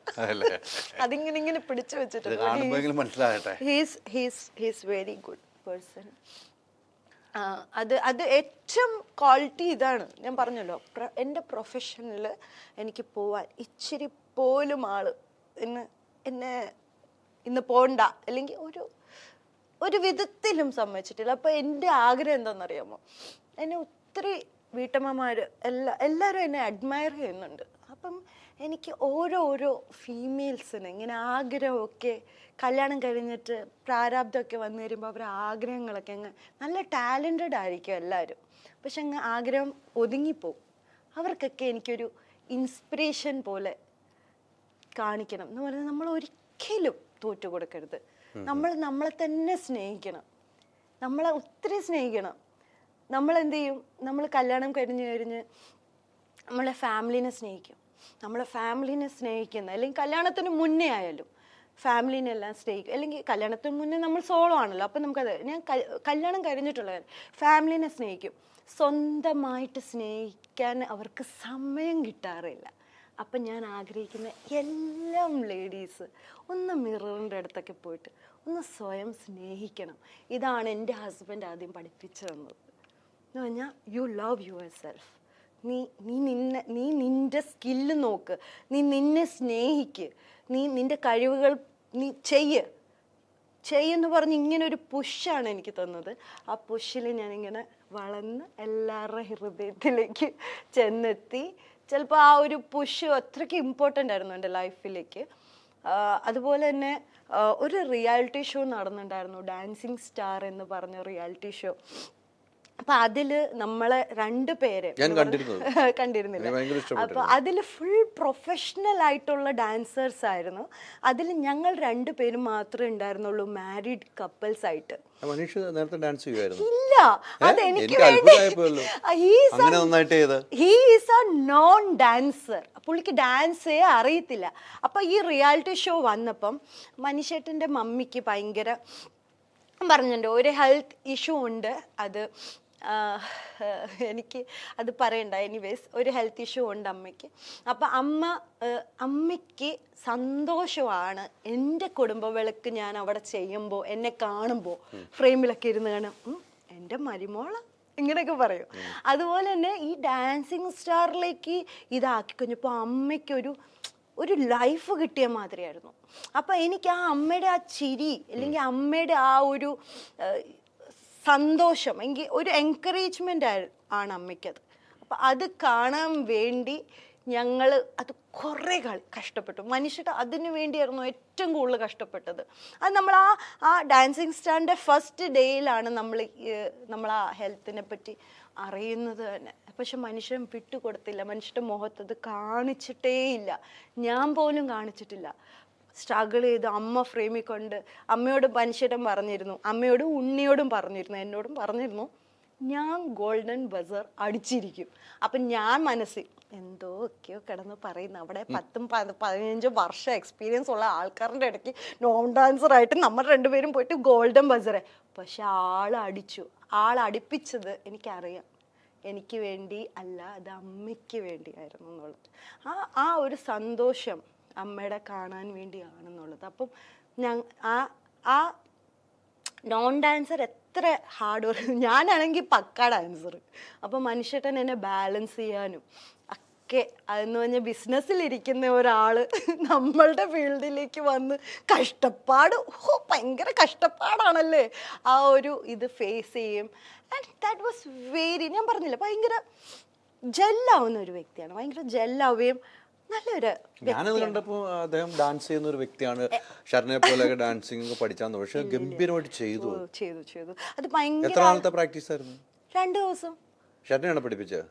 B: അതിങ്ങനെ പിടിച്ചു വെച്ചിട്ട്
A: കാണുമ്പോഴെങ്കിലും മനസ്സിലാകട്ടെ.
B: Very good person. അത് ഏറ്റവും ക്വാളിറ്റി ഇതാണ്. ഞാൻ പറഞ്ഞല്ലോ, എൻ്റെ പ്രൊഫഷനിൽ എനിക്ക് പോവാൻ ഇച്ചിരി പോലും ആള് എന്നെ ഇന്ന് പോണ്ട അല്ലെങ്കിൽ ഒരു വിധത്തിലും സമ്മതിച്ചിട്ടില്ല. അപ്പോൾ എൻ്റെ ആഗ്രഹം എന്താണെന്നറിയാമോ, എന്നെ ഒത്തിരി വീട്ടമ്മമാർ എല്ലാവരും എന്നെ അഡ്മയർ ചെയ്യുന്നുണ്ട്. അപ്പം എനിക്ക് ഓരോ ഫീമെയിൽസിന് ഇങ്ങനെ ആഗ്രഹമൊക്കെ കല്യാണം കഴിഞ്ഞിട്ട് പ്രാരാബ്ദമൊക്കെ വന്നു വരുമ്പോൾ അവരുടെ ആഗ്രഹങ്ങളൊക്കെ അങ്ങ് നല്ല ടാലൻറ്റഡ് ആയിരിക്കും എല്ലാവരും, പക്ഷെ അങ്ങ് ആഗ്രഹം ഒതുങ്ങിപ്പോവും. അവർക്കൊക്കെ എനിക്കൊരു ഇൻസ്പിറേഷൻ പോലെ കാണിക്കണം എന്ന് പറയുന്നത്, നമ്മൾ ഒരിക്കലും തോറ്റു കൊടുക്കരുത്. നമ്മളെ തന്നെ സ്നേഹിക്കണം, നമ്മളെ ഒത്തിരി സ്നേഹിക്കണം. നമ്മളെന്ത് ചെയ്യും, നമ്മൾ കല്യാണം കഴിഞ്ഞ് നമ്മളെ ഫാമിലിനെ സ്നേഹിക്കും. നമ്മളെ ഫാമിലിനെ സ്നേഹിക്കുന്ന, അല്ലെങ്കിൽ കല്യാണത്തിന് മുന്നേ ആയാലും ഫാമിലിനെ എല്ലാം സ്നേഹിക്കും. അല്ലെങ്കിൽ കല്യാണത്തിന് മുന്നേ നമ്മൾ സോളോ ആണല്ലോ, അപ്പം നമുക്കത്, ഞാൻ കല്യാണം കഴിഞ്ഞിട്ടുള്ള ഫാമിലിനെ സ്നേഹിക്കും. സ്വന്തമായിട്ട് സ്നേഹിക്കാൻ അവർക്ക് സമയം കിട്ടാറില്ല. അപ്പം ഞാൻ ആഗ്രഹിക്കുന്ന എല്ലാം ലേഡീസ് ഒന്ന് മിററിൻ്റെ അടുത്തൊക്കെ പോയിട്ട് ഒന്ന് സ്വയം സ്നേഹിക്കണം. ഇതാണ് എൻ്റെ ഹസ്ബൻഡ് ആദ്യം പഠിപ്പിച്ചു തന്നത് എന്ന് പറഞ്ഞാൽ, യു ലവ് യുവർ സെൽഫ്. നീ നിൻ്റെ സ്കില്ല് നോക്ക്, നീ നിന്നെ സ്നേഹിക്ക്, നിൻ്റെ കഴിവുകൾ നീ ചെയ്യെന്ന് പറഞ്ഞ് ഇങ്ങനെ ഒരു പുഷാണ് എനിക്ക് തന്നത്. ആ പുഷിൽ ഞാനിങ്ങനെ വളർന്ന് എല്ലാവരുടെ ഹൃദയത്തിലേക്ക് ചെന്നെത്തി. ചിലപ്പോൾ ആ ഒരു പുഷ് അത്രയ്ക്ക് ഇമ്പോർട്ടൻ്റ് ആയിരുന്നു എൻ്റെ ലൈഫിലേക്ക്. അതുപോലെ തന്നെ ഒരു റിയാലിറ്റി ഷോ നടന്നിട്ടുണ്ടായിരുന്നു, ഡാൻസിങ് സ്റ്റാർ എന്ന് പറഞ്ഞ റിയാലിറ്റി ഷോ. അപ്പൊ അതില് നമ്മളെ 2 പേരെ കണ്ടിരുന്നില്ല. അപ്പൊ അതില് ഫുൾ പ്രൊഫഷണൽ ആയിട്ടുള്ള ഡാൻസേഴ്സ് ആയിരുന്നു. അതിൽ ഞങ്ങൾ 2 പേരും മാത്രമേ ഉണ്ടായിരുന്നുള്ളൂ മാരീഡ് കപ്പിൾസ് ആയിട്ട്. ഇല്ല, അതെനിക്ക് നോൺ ഡാൻസർ, പുള്ളിക്ക് ഡാൻസേ അറിയത്തില്ല. അപ്പൊ ഈ റിയാലിറ്റി ഷോ വന്നപ്പം മനീഷേട്ടൻ്റെ മമ്മിക്ക് ഭയങ്കര പറഞ്ഞിട്ടുണ്ട്, ഒരു ഹെൽത്ത് ഇഷ്യൂ ഉണ്ട്, അത് എനിക്ക് അത് പറയണ്ട, എനിവേസ് ഒരു ഹെൽത്ത് ഇഷ്യൂ ഉണ്ട് അമ്മയ്ക്ക്. അപ്പം അമ്മയ്ക്ക് സന്തോഷമാണ് എൻ്റെ കുടുംബവിളക്ക് ഞാൻ അവിടെ ചെയ്യുമ്പോൾ, എന്നെ കാണുമ്പോൾ ഫ്രെയിമിലൊക്കെ ഇരുന്ന് കാണും, എൻ്റെ മരുമോള ഇങ്ങനെയൊക്കെ പറയും. അതുപോലെ തന്നെ ഈ ഡാൻസിങ് സ്റ്റാറിലേക്ക് ഇതാക്കി കഴിഞ്ഞപ്പോൾ അമ്മയ്ക്കൊരു ലൈഫ് കിട്ടിയ മാതിരിയായിരുന്നു. അപ്പം എനിക്ക് ആ അമ്മയുടെ ആ ചിരി, അല്ലെങ്കിൽ അമ്മയുടെ ആ ഒരു സന്തോഷം, എങ്കിൽ ഒരു എൻകറേജ്മെൻ്റ് ആണ് അമ്മയ്ക്കത്. അപ്പം അത് കാണാൻ വേണ്ടി ഞങ്ങൾ അത് കുറേ കഷ്ടപ്പെട്ടു. മനുഷ്യർ അതിനു വേണ്ടിയായിരുന്നു ഏറ്റവും കൂടുതൽ കഷ്ടപ്പെട്ടത്. അത് നമ്മൾ ആ ഡാൻസിങ് സ്റ്റാറിൻ്റെ ഫസ്റ്റ് ഡേയിലാണ് നമ്മൾ ആ ഹെൽത്തിനെ പറ്റി അറിയുന്നത് തന്നെ. പക്ഷെ മനുഷ്യൻ വിട്ടുകൊടുത്തില്ല, മനുഷ്യൻ്റെ മുഖത്തത് കാണിച്ചിട്ടേ ഇല്ല, ഞാൻ പോലും കാണിച്ചിട്ടില്ല. സ്ട്രഗിൾ ചെയ്ത് അമ്മ ഫ്രെയിമിൽ കൊണ്ട് അമ്മയോട് മനുഷ്യരും പറഞ്ഞിരുന്നു, അമ്മയോടും ഉണ്ണിയോടും പറഞ്ഞിരുന്നു, എന്നോടും പറഞ്ഞിരുന്നു, ഞാൻ ഗോൾഡൻ ബസർ അടിച്ചിരിക്കും. അപ്പം ഞാൻ മനസ്സിൽ എന്തൊക്കെയോ കിടന്ന് പറയുന്നു. അവിടെ 10-15 വർഷം എക്സ്പീരിയൻസ് ഉള്ള ആൾക്കാരുടെ ഇടയ്ക്ക് നോൺ ഡാൻസറായിട്ട് നമ്മൾ 2 പേരും പോയിട്ട് ഗോൾഡൻ ബസറെ. പക്ഷെ ആളടിപ്പിച്ചത് എനിക്കറിയാം, എനിക്ക് വേണ്ടി അല്ല, അത് അമ്മയ്ക്ക് വേണ്ടിയായിരുന്നു എന്നുള്ളത്. ആ ഒരു സന്തോഷം അമ്മയുടെ കാണാൻ വേണ്ടിയാണെന്നുള്ളത്. അപ്പം ആ നോൺ ഡാൻസർ അത്ര ഹാർഡ് വർക്ക്. ഞാനാണെങ്കിൽ പക്കാ ഡാൻസർ. അപ്പം മനുഷ്യട്ടൻ എന്നെ ബാലൻസ് ചെയ്യാനും ഒക്കെ അതെന്ന് പറഞ്ഞാൽ ബിസിനസ്സിലിരിക്കുന്ന ഒരാൾ നമ്മളുടെ ഫീൽഡിലേക്ക് വന്ന് കഷ്ടപ്പാട്, ഭയങ്കര കഷ്ടപ്പാടാണല്ലേ, ആ ഒരു ഇത് ഫേസ് ചെയ്യും. ആൻഡ് ദാറ്റ് വാസ് വെരി, ഞാൻ പറഞ്ഞില്ല, ഭയങ്കര ജെല്ലാവുന്ന ഒരു വ്യക്തിയാണ്. ഭയങ്കര ജെല്ലാവുകയും നല്ലൊരു.
A: ഞാനത് കണ്ടപ്പോൾ അദ്ദേഹം ഡാൻസ് ചെയ്യുന്ന ഒരു വ്യക്തിയാണ്, ഷർനെ പോലെയൊക്കെ ഡാൻസിങ് പഠിച്ചാന്ന്, പക്ഷെ ഗംഭീരമായിട്ട് ചെയ്തു.
B: അത് ഭയങ്കര.
A: എത്ര നാളത്തെ പ്രാക്ടീസ് ആയിരുന്നു?
B: 2 ദിവസം.
A: ഷർനെയാണ് പഠിപ്പിച്ചത്?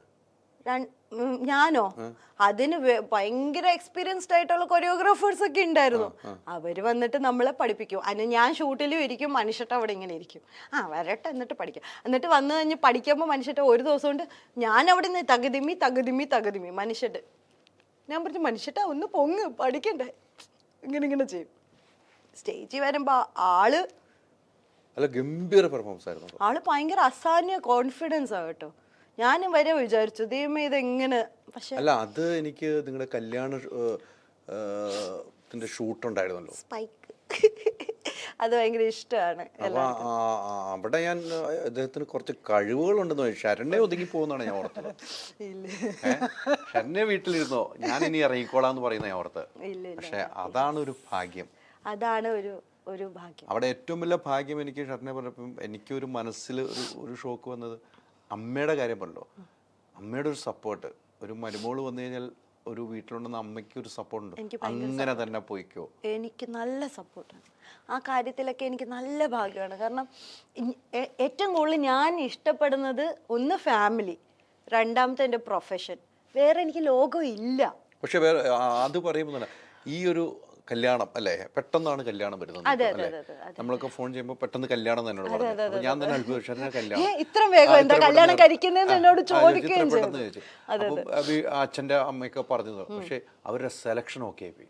B: ഞാനോ? അതിന് ഭയങ്കര എക്സ്പീരിയൻസ്ഡ് ആയിട്ടുള്ള കൊറിയോഗ്രാഫേഴ്സ് ഒക്കെ ഉണ്ടായിരുന്നു. അവര് വന്നിട്ട് നമ്മളെ പഠിപ്പിക്കും. അതിന് ഞാൻ ഷൂട്ടിലും ഇരിക്കും, മനുഷ്യട്ട അവിടെ ഇങ്ങനെ ഇരിക്കും. വരട്ടെ എന്നിട്ട് പഠിക്കാം. എന്നിട്ട് വന്നു കഴിഞ്ഞ് പഠിക്കുമ്പോൾ മനുഷ്യട്ട ഒരു ദിവസം കൊണ്ട് ഞാൻ അവിടെ നിന്ന് തകതിമി മനുഷ്യട്ട്. ഞാൻ പറഞ്ഞു മനുഷ്യട്ട ഒന്ന് പൊങ്ങ്, പഠിക്കണ്ടേ, ഇങ്ങനെ ചെയ്യും. സ്റ്റേജിൽ വരുമ്പോ ആള്
A: ഗംഭീര പെർഫോമൻസ് ആയിരുന്നു.
B: ആള് ഭയങ്കര അസാമാന്യ കോൺഫിഡൻസ് ആ കേട്ടോ. ഞാനും വരെ വിചാരിച്ചു ദൈവമേ ഇതെങ്ങനെ. പക്ഷെ
A: അല്ല, അത് എനിക്ക് നിങ്ങളുടെ കല്യാണത്തിന്റെ ഷൂട്ട് ഉണ്ടായിരുന്നല്ലോ,
B: സ്പൈക്ക്, അത് ഭയങ്കര ഇഷ്ടമാണ്.
A: അവിടെ ഞാൻ അദ്ദേഹത്തിന് കുറച്ച് കഴിവുകളുണ്ടെന്ന്, ശരണ്യെ ഒതുങ്ങി പോകുന്നതാണ് ഞാൻ ഓർത്തത്. ശരണ്യ വീട്ടിലിരുന്നോ, ഞാൻ ഇനി ഇറങ്ങിക്കോളാന്ന് പറയുന്ന ഞാൻ ഓർത്ത്. പക്ഷെ അതാണ് ഒരു ഭാഗ്യം,
B: അതാണ് ഒരു ഭാഗ്യം.
A: അവിടെ ഏറ്റവും വലിയ ഭാഗ്യം എനിക്ക് ഷർണെ പറഞ്ഞപ്പം എനിക്കൊരു മനസ്സിൽ ഒരു ഷോക്ക് വന്നത്, അമ്മയുടെ കാര്യം പറഞ്ഞല്ലോ. അമ്മയുടെ ഒരു സപ്പോർട്ട്, ഒരു മരുമോള് വന്നു കഴിഞ്ഞാൽ ഒരു വീട്ടിലുണ്ടെന്ന് അമ്മയ്ക്ക് ഒരു സപ്പോർട്ട് ഉണ്ട്, അങ്ങനെ തന്നെ പോയിക്കോ.
B: എനിക്ക് നല്ല സപ്പോർട്ടാണ് ആ കാര്യത്തിലൊക്കെ. എനിക്ക് നല്ല ഭാഗ്യമാണ്. കാരണം ഏറ്റവും കൂടുതൽ ഞാൻ ഇഷ്ടപ്പെടുന്നത് ഒന്ന് ഫാമിലി, രണ്ടാമത്തെ എൻ്റെ പ്രൊഫഷൻ. വേറെ എനിക്ക് ലോകം ഇല്ല.
A: പക്ഷെ വേറെ അത് പറയുമ്പോൾ ഈ ഒരു കല്യാണം അല്ലേ, പെട്ടെന്നാണ് കല്യാണം വരുന്നത്. നമ്മളൊക്കെ ഫോൺ ചെയ്യുമ്പോൾ പെട്ടെന്ന് കല്യാണം തന്നെ പറഞ്ഞു. ഞാൻ തന്നെ അത്ഭുതം, കല്യാണം
B: ഇത്ര വേഗം എന്താ കല്യാണം കഴിക്കുന്നതെന്ന് എന്നോട് ചോദിക്കുകയും ചെയ്തു.
A: അച്ഛന്റെ അമ്മയൊക്കെ പറഞ്ഞത്, പക്ഷെ അവരുടെ സെലക്ഷൻ ഒക്കെ ആയി.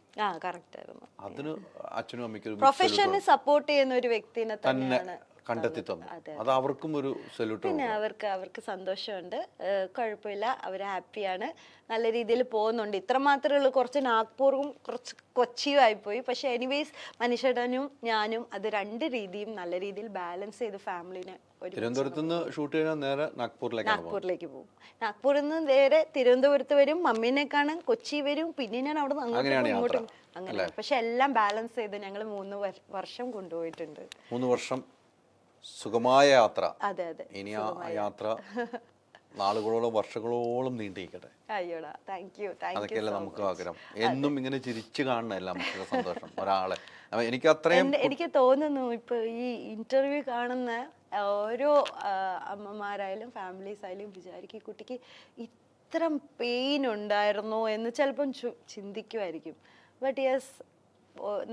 A: അതിന് അച്ഛനും അമ്മയ്ക്കും
B: പ്രൊഫഷനെ സപ്പോർട്ട് ചെയ്യുന്ന ഒരു വ്യക്തിനെ തന്നെയാണ്
A: കണ്ടെത്തി തന്നു. അത് അവർക്കും ഒരു സല്യൂട്ട്.
B: പിന്നെ അവർക്ക് സന്തോഷമുണ്ട്, കുഴപ്പമില്ല, അവർ ഹാപ്പിയാണ്, നല്ല രീതിയിൽ പോകുന്നുണ്ട്. ഇത്ര മാത്രമേ ഉള്ളൂ, കുറച്ച് നാഗ്പൂറും കുറച്ച് കൊച്ചിയും ആയിപ്പോയി. പക്ഷെ എനിവേസ് മനുഷ്യടനും ഞാനും അത് രണ്ട് രീതിയും നല്ല രീതിയിൽ ബാലൻസ് ചെയ്ത് ഫാമിലിനെ.
A: തിരുവനന്തപുരത്ത് നിന്ന് ഷൂട്ട് ചെയ്യാൻ നേരെ
B: നാഗ്പൂരിലേക്ക് പോകും. നാഗ്പൂരിൽ നിന്ന് നേരെ തിരുവനന്തപുരത്ത് വരും, മമ്മീനെ കാണാൻ കൊച്ചി വരും, പിന്നെ ഞാൻ അവിടെ നിന്ന് അങ്ങോട്ടും ഇങ്ങോട്ടും അങ്ങനെ. പക്ഷെ എല്ലാം ബാലൻസ് ചെയ്ത് ഞങ്ങൾ 3 വർഷം കൊണ്ടുപോയിട്ടുണ്ട്.
A: 3 വർഷം സുഖമായ യാത്ര.
B: അതെ അതെ.
A: ഇനി ആ യാത്ര നാളുകളോളം വർഷങ്ങളോളം നീണ്ടിരിക്കട്ടെ.
B: അയ്യോടാ, താങ്ക് യു.
A: അതൊക്കെയല്ലേ നമുക്ക് ആഗ്രഹം. എന്നും ഇങ്ങനെ ചിരിച്ചു കാണണല്ല നമുക്ക് സന്തോഷം. ഒരാളെ എനിക്ക് അത്രയും
B: എനിക്ക് തോന്നുന്നു ഇപ്പൊ ഈ ഇന്റർവ്യൂ കാണുന്ന ഓരോ അമ്മമാരായാലും ഫാമിലീസ് ആയാലും വിചാരിക്കും ഈ കുട്ടിക്ക് ഇത്തരം പെയിൻ ഉണ്ടായിരുന്നോ എന്ന് ചിലപ്പം ചിന്തിക്കുമായിരിക്കും. ബട്ട് യെസ്,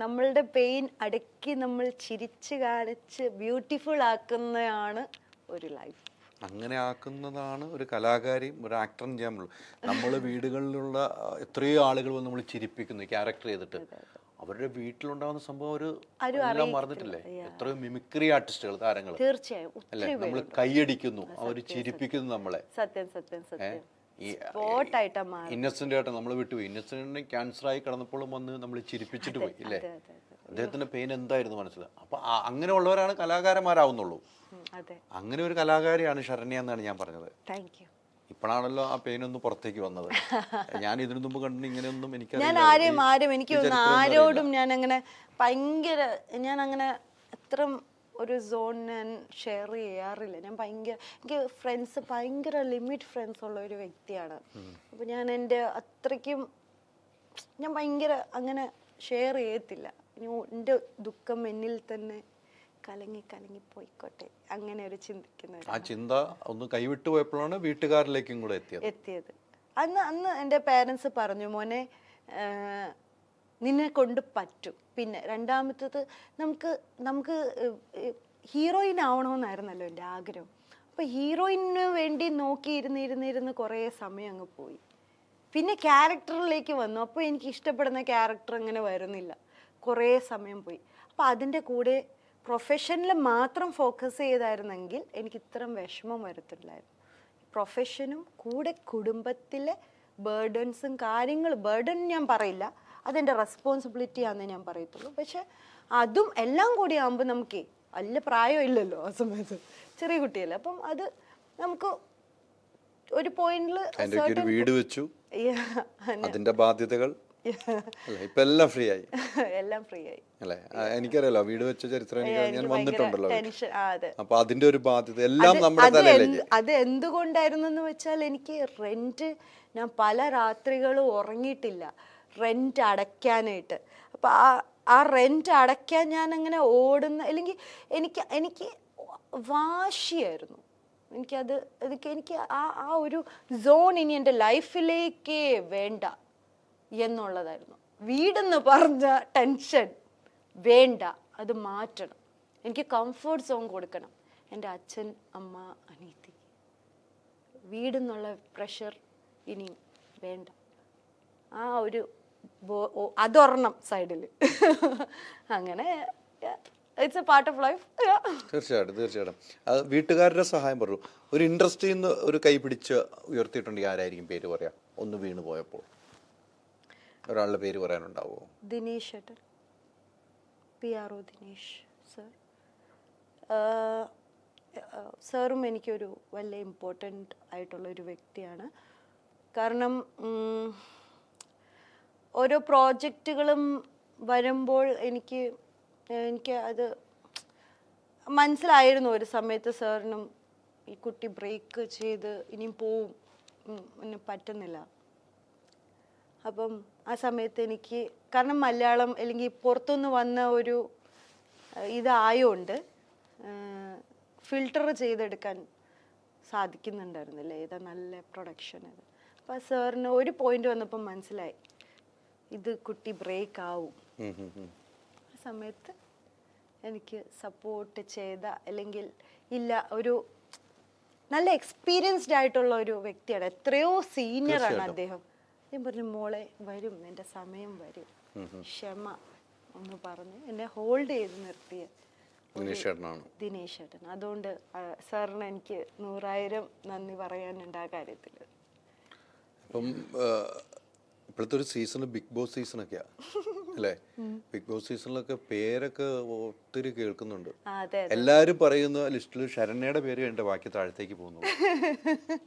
B: നമ്മളുടെ പെയിൻ അടക്കി നമ്മൾ ചിരിച്ച് കാണിച്ച് ബ്യൂട്ടിഫുൾ ആക്കുന്നതാണ് ഒരു ലൈഫ്.
A: അങ്ങനെ ആക്കുന്നതാണ് ഒരു കലാകാരിയും ഒരു ആക്ടറും ചെയ്യാൻ പറ്റുള്ളൂ. നമ്മൾ വീടുകളിലുള്ള എത്രയോ ആളുകൾ വന്ന് നമ്മൾ ചിരിപ്പിക്കുന്നു ക്യാരക്ടർ ചെയ്തിട്ട്. അവരുടെ വീട്ടിലുണ്ടാകുന്ന സംഭവം ഒരു എല്ലാം മറന്നിട്ടില്ലേ? എത്രയോ മിമിക്രി ആർട്ടിസ്റ്റുകൾ, താരങ്ങൾ,
B: തീർച്ചയായും
A: അല്ലേ? നമ്മൾ കൈയടിക്കുന്നു, അവർ ചിരിപ്പിക്കുന്നു നമ്മളെ.
B: സത്യം സത്യം സത്യം.
A: ഇന്നസെന്റ് ആയിട്ട് നമ്മൾ വിട്ടുപോയി. ഇന്നസെന്റിന് ക്യാൻസർ ആയി കിടന്നപ്പോഴും വന്ന് നമ്മൾ ചിരിപ്പിച്ചിട്ട് പോയി, ഇല്ലേ? അദ്ദേഹത്തിന്റെ പെയിൻ എന്തായിരുന്നു മനസ്സിലായി. അപ്പൊ അങ്ങനെയുള്ളവരാണ് കലാകാരന്മാരാവുന്നുള്ളൂ. അങ്ങനെ ഒരു കലാകാരിയാണ് ശരണ്യ എന്നാണ് ഞാൻ പറഞ്ഞത്. ഇപ്പോഴാണല്ലോ ആ പെയിൻ ഒന്ന് പുറത്തേക്ക് വന്നത്. ഞാൻ ഇതിനു മുമ്പ് കണ്ടിട്ട് ഇങ്ങനെയൊന്നും എനിക്ക്
B: ആരോടും ഞാൻ അങ്ങനെ ഭയങ്കര ഞാൻ അങ്ങനെ അത്ര ഒരു സോൺ ഞാൻ ഷെയർ ചെയ്യാറില്ല. ഞാൻ എനിക്ക് ഫ്രണ്ട്സ് ഭയങ്കര ലിമിറ്റ് ഫ്രണ്ട്സ് ഉള്ള ഒരു വ്യക്തിയാണ്. അപ്പൊ ഞാൻ എൻ്റെ അത്രയ്ക്കും ഞാൻ ഭയങ്കര അങ്ങനെ ഷെയർ ചെയ്യത്തില്ല. എൻ്റെ ദുഃഖം എന്നിൽ തന്നെ കലങ്ങി കലങ്ങി പോയിക്കോട്ടെ, അങ്ങനെ ഒരു ചിന്തിക്കുന്ന
A: ആ ചിന്ത ഒന്ന് കൈവിട്ടു പോയപ്പോഴാണ് വീട്ടുകാരിലേക്കും കൂടെ എത്തിയത്.
B: അന്ന് എൻ്റെ പേരൻസ് പറഞ്ഞു, മോനെ നിന്നെ കൊണ്ട് പറ്റും. പിന്നെ രണ്ടാമത്തത് നമുക്ക് ഹീറോയിൻ ആവണമെന്നായിരുന്നല്ലോ എൻ്റെ ആഗ്രഹം. അപ്പോൾ ഹീറോയിന് വേണ്ടി നോക്കിയിരുന്നിരുന്നിരുന്ന് കുറേ സമയം അങ്ങ് പോയി. പിന്നെ ക്യാരക്ടറിലേക്ക് വന്നു. അപ്പോൾ എനിക്ക് ഇഷ്ടപ്പെടുന്ന ക്യാരക്ടർ അങ്ങനെ വരുന്നില്ല, കുറേ സമയം പോയി. അപ്പോൾ അതിൻ്റെ കൂടെ പ്രൊഫഷനിൽ മാത്രം ഫോക്കസ് ചെയ്തായിരുന്നെങ്കിൽ എനിക്ക് ഇത്രയും വിഷമം വരത്തില്ലായിരുന്നു. പ്രൊഫഷനും കൂടെ കുടുംബത്തിലെ ബേർഡൻസും ബേർഡൻ ഞാൻ പറയില്ല, അതെൻ്റെ റെസ്പോൺസിബിലിറ്റി ആണെന്ന് ഞാൻ പറയത്തുള്ളൂ. പക്ഷെ അതും എല്ലാം കൂടി ആകുമ്പോൾ നമുക്ക് വലിയ പ്രായമില്ലല്ലോ ആ സമയത്ത്, ചെറിയ കുട്ടിയല്ലേ. അപ്പം അത് നമുക്ക് ഒരു പോയിന്റിൽ
A: ഒരു വീട് വെച്ചു, അതിന്റെ ബാധ്യതകൾ ഇപ്പൊ എല്ലാം ഫ്രീ ആയി,
B: എല്ലാം ഫ്രീ ആയി
A: അല്ലെ. എനിക്കറിയാലോ വീട് വെച്ച ചരിത്രം ഞാൻ വന്നിട്ടുണ്ടല്ലോ.
B: അതെ.
A: അപ്പൊ അതിന്റെ ഒരു ബാധ്യത എല്ലാം നമ്മുടെ തലയിലേക്ക്.
B: അത് എന്തുകൊണ്ടായിരുന്നു വെച്ചാൽ എനിക്ക് റെന്റ്, ഞാൻ പല രാത്രികളും ഉറങ്ങിയിട്ടില്ല റെന്റ് അടയ്ക്കാനായിട്ട്. അപ്പൊ ആ റെന്റ് അടയ്ക്കാൻ ഞാൻ അങ്ങനെ ഓടുന്ന, അല്ലെങ്കിൽ എനിക്ക് വാശിയായിരുന്നു. എനിക്ക് ആ ഒരു സോൺ ഇനി എൻ്റെ ലൈഫിലേക്കേ വേണ്ട എന്നുള്ളതായിരുന്നു. വീടെന്ന് പറഞ്ഞ ടെൻഷൻ വേണ്ട, അത് മാറ്റണം. എനിക്ക് കംഫർട്ട് സോൺ കൊടുക്കണം എൻ്റെ അച്ഛൻ, അമ്മ, അനിയത്തി. വീടെന്നുള്ള പ്രഷർ ഇനി വേണ്ട. ആ ഒരു അതൊരെണ്ണം സൈഡിൽ. അങ്ങനെ it's A part of life.
A: തീർച്ചയായിട്ടും. അത് വീട്ടുകാരുടെ സഹായം പറഞ്ഞു. ഒരു ഇൻഡസ്ട്രിയിൽ നിന്ന് ഒരു കൈ പിടിച്ച് ഉയർത്തിയിട്ടുണ്ടെങ്കിൽ ആരായിരിക്കും പേര് പറയാം? ഒന്ന് വീണ് പോയപ്പോൾ ഒരാളുടെ പേര് പറയാനുണ്ടാവുമോ?
B: ദിനേശ് ഏട്ടൻ, PRO ദിനേശ് സർ. സാറും എനിക്കൊരു വലിയ ഇമ്പോർട്ടൻ്റ് ആയിട്ടുള്ള ഒരു വ്യക്തിയാണ്. കാരണം ഓരോ പ്രോജക്റ്റുകളും വരുമ്പോൾ എനിക്ക് അത് മനസ്സിലായിരുന്നു ഒരു സമയത്ത് സാറിനും ഈ കുട്ടി ബ്രേക്ക് ചെയ്ത് ഇനിയും പോവും, ഇനി പറ്റുന്നില്ല. അപ്പം ആ സമയത്ത് എനിക്ക്, കാരണം മലയാളം അല്ലെങ്കിൽ പുറത്തുനിന്ന് വന്ന ഒരു ഇതായോണ്ട് ഫിൽട്ടർ ചെയ്തെടുക്കാൻ സാധിക്കുന്നുണ്ടായിരുന്നില്ല ഏതാ നല്ല പ്രൊഡക്ഷൻ അത്. അപ്പം സാറിന് ഒരു പോയിന്റ് വന്നപ്പം മനസ്സിലായി ഇത് കുട്ടി ബ്രേക്ക് ആവും. ആ സമയത്ത് എനിക്ക് സപ്പോർട്ട് ചെയ്ത, അല്ലെങ്കിൽ ഇല്ല, ഒരു നല്ല എക്സ്പീരിയൻസ്ഡ് ആയിട്ടുള്ള ഒരു വ്യക്തിയാണ്, എത്രയോ സീനിയറാണ് അദ്ദേഹം. ഞാൻ പറഞ്ഞു മോളെ വരും, എൻ്റെ സമയം വരും, ക്ഷമ എന്ന് പറഞ്ഞ് എന്നെ ഹോൾഡ് ചെയ്ത് നിർത്തിയ ദിനേശ് ഏട്ടൻ. അതുകൊണ്ട് സാറിന് എനിക്ക് 100,000 നന്ദി പറയാനുണ്ട് ആ കാര്യത്തിൽ.
A: അപ്പം ഇപ്പോഴത്തെ ഒരു സീസൺ ബിഗ് ബോസ് സീസണൊക്കെയാ അല്ലേ? ബിഗ് ബോസ് സീസണിലൊക്കെ പേരൊക്കെ ഒത്തിരി കേൾക്കുന്നുണ്ട്. എല്ലാരും പറയുന്ന ലിസ്റ്റിൽ ശരണ്യയുടെ പേര് കണ്ട് ബാക്കി താഴത്തേക്ക് പോകുന്നു.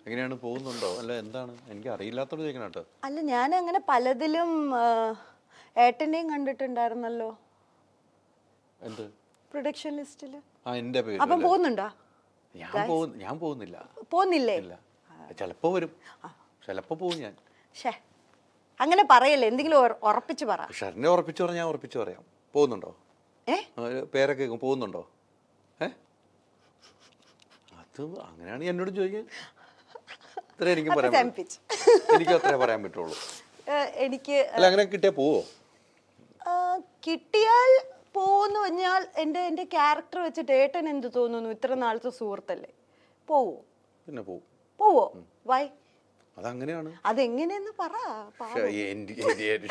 A: എങ്ങനെയാണ്, പോകുന്നുണ്ടോ അല്ല എന്താണ്? എനിക്ക് അറിയില്ലാത്തോട് ചോദിക്കണം കേട്ടോ.
B: അല്ല, ഞാൻ അങ്ങനെ പലതിലും ഏട്ടനെയും കണ്ടിട്ടുണ്ടായിരുന്നല്ലോ.
A: എന്ത്
B: പ്രൊഡക്ഷൻ ലിസ്റ്റില്?
A: എന്റെ പേര്.
B: അപ്പം പോകുന്നുണ്ടോ?
A: ഞാൻ പോകുന്നില്ല.
B: പോകുന്നില്ലേ?
A: ചിലപ്പോ വരും, ചിലപ്പോ പോകും ഞാൻ.
B: അങ്ങനെ പറയല്ലേ, എന്തെങ്കിലും ഉറപ്പിച്ച് പറ.
A: ശരണ്യ ഉറപ്പിച്ചു പറഞ്ഞാൽ ഞാൻ ഉറപ്പിച്ചു പറയാം. പോകുന്നുണ്ടോ? പേരൊക്കെ പോകുന്നുണ്ടോ? അത് അങ്ങനെയാണ് എന്നോട് ചോദിക്കാൻ. അത്ര എനിക്ക് പറയാൻ, എനിക്ക് അത്രേ പറയാൻ പറ്റുള്ളൂ.
B: എനിക്ക്
A: അല്ല, അങ്ങനെ കിട്ടിയാൽ പോവോ?
B: കിട്ടിയാൽ പോവെന്ന് പറഞ്ഞാൽ എൻ്റെ ക്യാരക്ടർ വെച്ചിട്ട് ഏട്ടൻ എന്ത് തോന്നുന്നു? ഇത്ര നാളത്തെ സുഹൃത്തല്ലേ, പോവോ?
A: പിന്നെ
B: പോവോ? വൈ?
A: അതങ്ങനെയാണ്.
B: അതെങ്ങനെയെന്ന് പറ.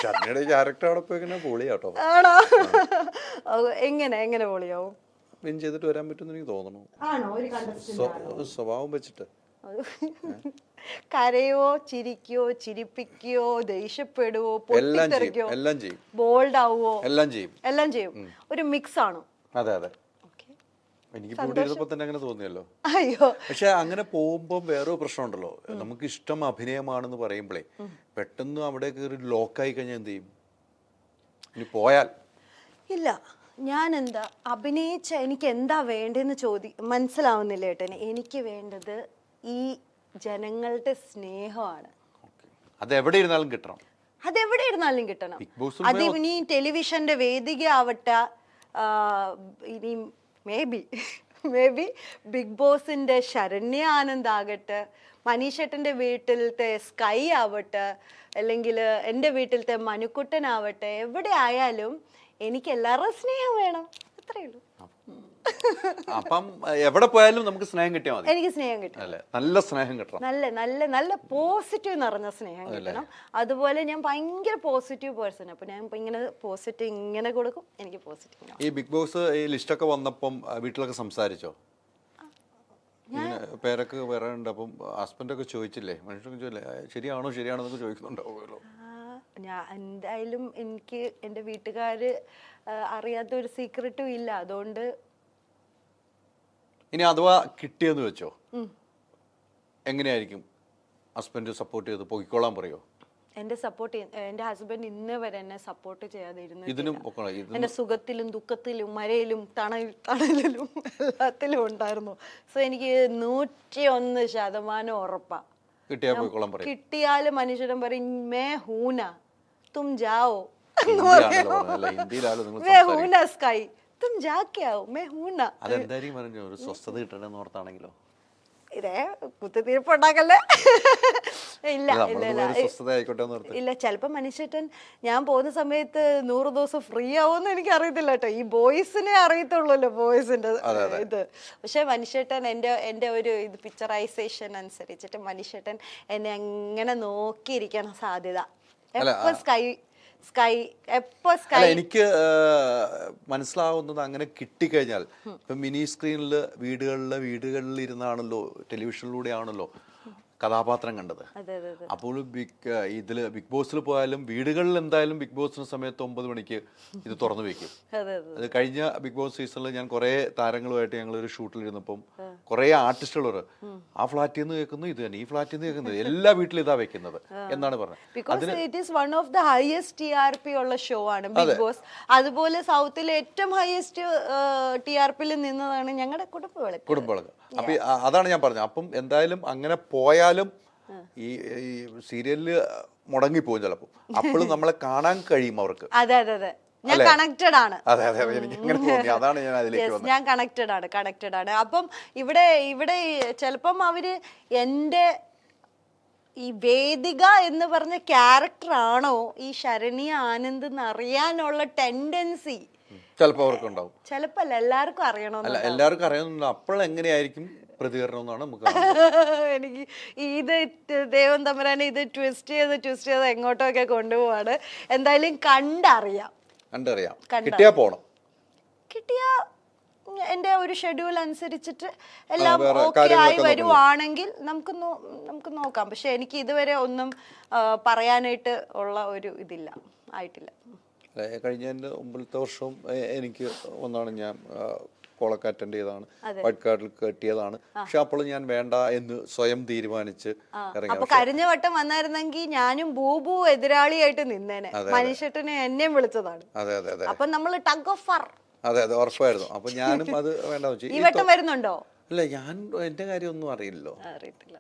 A: ഷർമിയുടെ ക്യാരക്ടർ അവിടെ പോയി പൊളിയാട്ടോ.
B: ആണോ? എങ്ങനെ പൊളിയാവും?
A: വിൻ ചെയ്തിട്ട് വരാൻ പറ്റുമെന്ന് എനിക്ക് തോന്നുന്നു. സ്വഭാവം വെച്ചിട്ട്.
B: കരയോ, ചിരിക്കോ, ചിരിപ്പിക്കോ, ദേഷ്യപ്പെടുവോ, പൊട്ടിത്തെറിക്കോ,
A: എല്ലാം ചെയ്യും.
B: ബോൾഡ് ആവുമോ,
A: എല്ലാം ചെയ്യും.
B: ഒരു മിക്സ് ആണോ?
A: അതെ. എനിക്ക് കൂടിയിരുന്നപ്പോ തന്നെ അങ്ങനെ തോന്നിയല്ലോ.
B: അയ്യോ,
A: പക്ഷെ അങ്ങനെ പോകുമ്പോ വേറൊരു പ്രശ്നമുണ്ടല്ലോ. നമുക്ക് ഇഷ്ടം അഭിനയമാണെന്ന് പറയുമ്പോഴേ പെട്ടെന്ന് അവിടെ കയറി ലോക്കായി കഴിഞ്ഞാൽ എന്ത് ചെയ്യും? ഇനി പോയാൽ
B: ഇല്ല, ഞാൻ എന്താ അഭിനയിച്ച എനിക്ക് എന്താ വേണ്ടെന്ന് മനസ്സിലാവുന്നില്ല ഏട്ടന്. എനിക്ക് വേണ്ടത് ഈ ജനങ്ങളുടെ സ്നേഹമാണ്.
A: അതെവിടെ ഇരുന്നാലും കിട്ടണം.
B: അത് ഇനി ടെലിവിഷന്റെ വേദിക ആവട്ടെ, ഇനി മേ ബി ബിഗ് ബോസിന്റെ ശരണ്യ ആനന്ദ് ആകട്ടെ, മനീഷേട്ടന്റെ വീട്ടിലത്തെ സ്കൈ ആവട്ടെ, അല്ലെങ്കിൽ എൻ്റെ വീട്ടിലത്തെ മനുക്കുട്ടനാവട്ടെ, എവിടെ ആയാലും എനിക്ക് എല്ലാവരുടെയും സ്നേഹം വേണം. അത്രേ ഉള്ളൂ.
A: അപ്പം എവിടെ പോയാലും നമുക്ക് സ്നേഹം കിട്ടിയാൽ മതി.
B: എനിക്ക് സ്നേഹം കിട്ടണം,
A: നല്ല സ്നേഹം കിട്ടണം,
B: നല്ല പോസിറ്റീവ് നിറഞ്ഞ സ്നേഹം കിട്ടണം. അതുപോലെ ഞാൻ ഭയങ്കര പോസിറ്റീവ് പേഴ്സൺ. അപ്പൊ ഞാൻ ഇങ്ങനെ പോസിറ്റീവ് ഇങ്ങനെ കൊടുക്കും, എനിക്ക് പോസിറ്റീവ്.
A: ഈ ബിഗ് ബോസ് ഈ ലിസ്റ്റൊക്കെ വന്നപ്പം വീട്ടിലൊക്കെ സംസാരിച്ചോ? പേരൊക്കെ വരാറുണ്ട്. അപ്പം ഹസ്ബൻഡൊക്കെ ചോദിച്ചില്ലേ? മനുഷ്യർക്ക് ചോദിച്ചില്ലേ ശരിയാണോ എന്നൊക്കെ ചോദിക്കുന്നുണ്ടാവുമല്ലോ.
B: ഞാൻ എന്തായാലും എനിക്ക് എൻ്റെ വീട്ടുകാര് അറിയാത്ത ഒരു സീക്രട്ടും ഇല്ല. അതുകൊണ്ട്
A: ഇനി അഥവാ കിട്ടിയെന്ന് വെച്ചോ, എങ്ങനെയായിരിക്കും? ഹസ്ബൻഡ് സപ്പോർട്ട് ചെയ്ത് പൊക്കിക്കോളാൻ പറയോ?
B: എന്റെ ഹസ്ബൻഡ് ഇന്ന് വരെ എന്നെ സപ്പോർട്ട് ചെയ്യാതെ
A: ഇതിനും
B: ഇരുന്നു. എന്റെ സുഖത്തിലും ദുഃഖത്തിലും മഴയിലും തണലിലും എല്ലാത്തിലും ഉണ്ടായിരുന്നു. സോ എനിക്ക് 101% ഉറപ്പാ.
A: കിട്ടിയാൽ പോയിക്കോളാൻ പറയും.
B: കിട്ടിയാലും മനുഷ്യരും പറയും മേ ഹൂന തും ജാവോ, സ്കൈ തും ജാക്കോ മേ ഹൂന.
A: അതെന്തായാലും പറഞ്ഞു ഒരു സ്വസ്ഥത കിട്ടണമെന്ന് ഓർത്താണെങ്കിലോ.
B: ഇതേ കുത്തിത്തീർപ്പുണ്ടാക്കല്ലേ. ഇല്ല ചിലപ്പോ മനുഷ്യട്ടൻ ഞാൻ പോകുന്ന സമയത്ത് 100 ദിവസം ഫ്രീ ആവുമെന്ന് എനിക്ക് അറിയത്തില്ല കേട്ടോ. ഈ ബോയ്സിനെ അറിയത്തുള്ളൂല്ലോ, ബോയ്സിന്റെ ഇത്. പക്ഷെ മനുഷ്യട്ടൻ എന്റെ ഒരു ഇത് പിക്ചറൈസേഷൻ അനുസരിച്ചിട്ട് മനുഷ്യട്ടൻ എന്നെ അങ്ങനെ നോക്കിയിരിക്കാൻ സാധ്യത.
A: എനിക്ക് മനസ്സിലാവുന്നത് അങ്ങനെ കിട്ടിക്കഴിഞ്ഞാൽ ഇപ്പൊ മിനി സ്ക്രീനിൽ വീടുകളിൽ ഇരുന്നാണല്ലോ, ടെലിവിഷനിലൂടെ ആണല്ലോ കഥാപാത്രം കണ്ടത്. അപ്പോൾ ബിഗ് ബോസിൽ പോയാലും വീടുകളിൽ എന്തായാലും ബിഗ് ബോസിന് സമയത്ത് 9 മണിക്ക് ഇത് തുറന്നു വെക്കും. അത് കഴിഞ്ഞ ബിഗ് ബോസ് സീസണിൽ ഞാൻ കുറെ താരങ്ങളുമായിട്ട് ഞങ്ങൾ ഒരു ഷൂട്ടിലിരുന്നപ്പം കുറെ ആർട്ടിസ്റ്റുകൾ ആ ഫ്ലാറ്റിൽ നിന്ന് കേൾക്കുന്നു ഇത് തന്നെ, ഈ ഫ്ലാറ്റിൽ നിന്ന് കേൾക്കുന്നത്, എല്ലാ വീട്ടിലും ഇതാ വെക്കുന്നത് എന്നാണ്
B: പറഞ്ഞത്. അതുപോലെ സൗത്തിലെ ഏറ്റവും ഹയസ്റ്റ് TRP നിന്നതാണ് ഞങ്ങളുടെ കുടുംബവിളക്ക്.
A: അപ്പൊ അതാണ് ഞാൻ പറഞ്ഞത്. അപ്പം എന്തായാലും അങ്ങനെ പോയാലും ഈ സീരിയലില് മുടങ്ങിപ്പോകും ചിലപ്പോൾ. അപ്പോഴും നമ്മളെ കാണാൻ കഴിയും അവർക്ക്.
B: അതെ ഞാൻ കണക്റ്റഡ് ആണ്.
A: എനിക്ക് അങ്ങനെ തോന്നി, അതാണ് ഞാൻ അതിലേക്ക് വന്നത്.
B: ഞാൻ കണക്റ്റഡ് ആണ്. അപ്പം ഇവിടെ ചിലപ്പം അവര് എന്റെ ഈ വേദിക എന്ന് പറഞ്ഞ ക്യാരക്ടർ ആണോ ഈ ശരണ്യ ആനന്ദ് എന്ന് അറിയാനുള്ള ടെൻഡൻസി
A: ചിലപ്പോൾ അവർക്ക് ഉണ്ടാവും.
B: ചിലപ്പോ എല്ലാവർക്കും അറിയണമെന്നല്ല.
A: എല്ലാവർക്കും അറിയണമെന്നില്ല. അപ്പോൾ എങ്ങനെയായിരിക്കും പ്രതികരണം എന്നാണ് നമുക്ക്
B: എനിക്ക് ഇത് ദൈവം തമ്പുരാനെ ഇത് ട്വിസ്റ്റ് ചെയ്ത് എങ്ങോട്ടൊക്കെ കൊണ്ടുപോവാണ്. എന്തായാലും കണ്ടറിയാം. കിട്ടിയ എന്റെ ഒരു ഷെഡ്യൂൾ അനുസരിച്ചിട്ട് എല്ലാം ഓക്കെ ആയി വരുവാണെങ്കിൽ നമുക്ക് നോക്കാം. പക്ഷെ എനിക്ക് ഇതുവരെ ഒന്നും പറയാനായിട്ട് ഉള്ള ഒരു ഇതില്ല, ആയിട്ടില്ല.
A: കഴിഞ്ഞ മുമ്പത്തെ വർഷവും എനിക്ക് ഒന്നാണ്, ഞാൻ കോളൊക്കെ അറ്റൻഡ് ചെയ്തതാണ്, വൈറ്റ് കാർഡിൽ കെട്ടിയതാണ്. പക്ഷെ അപ്പോൾ ഞാൻ വേണ്ട എന്ന് സ്വയം തീരുമാനിച്ച് ഇറങ്ങി.
B: അപ്പൊ കഴിഞ്ഞ വട്ടം വന്നായിരുന്നെങ്കിൽ ഞാനും ബൂബു എതിരാളിയായിട്ട് നിന്നേനെ. മനുഷ്യട്ടിനെ എന്നെയും വിളിച്ചതാണ്. അപ്പൊ നമ്മള് ടഗ് ഓഫ് ഫർ.
A: അതെ ഉറപ്പായിരുന്നു. അപ്പൊ ഞാനും അത് വേണ്ട വെച്ചു.
B: ഈ വട്ടം വരുന്നുണ്ടോ?
A: അല്ല, ഞാൻ എന്റെ കാര്യം ഒന്നും അറിയില്ലല്ലോ.
B: അറിയത്തില്ല.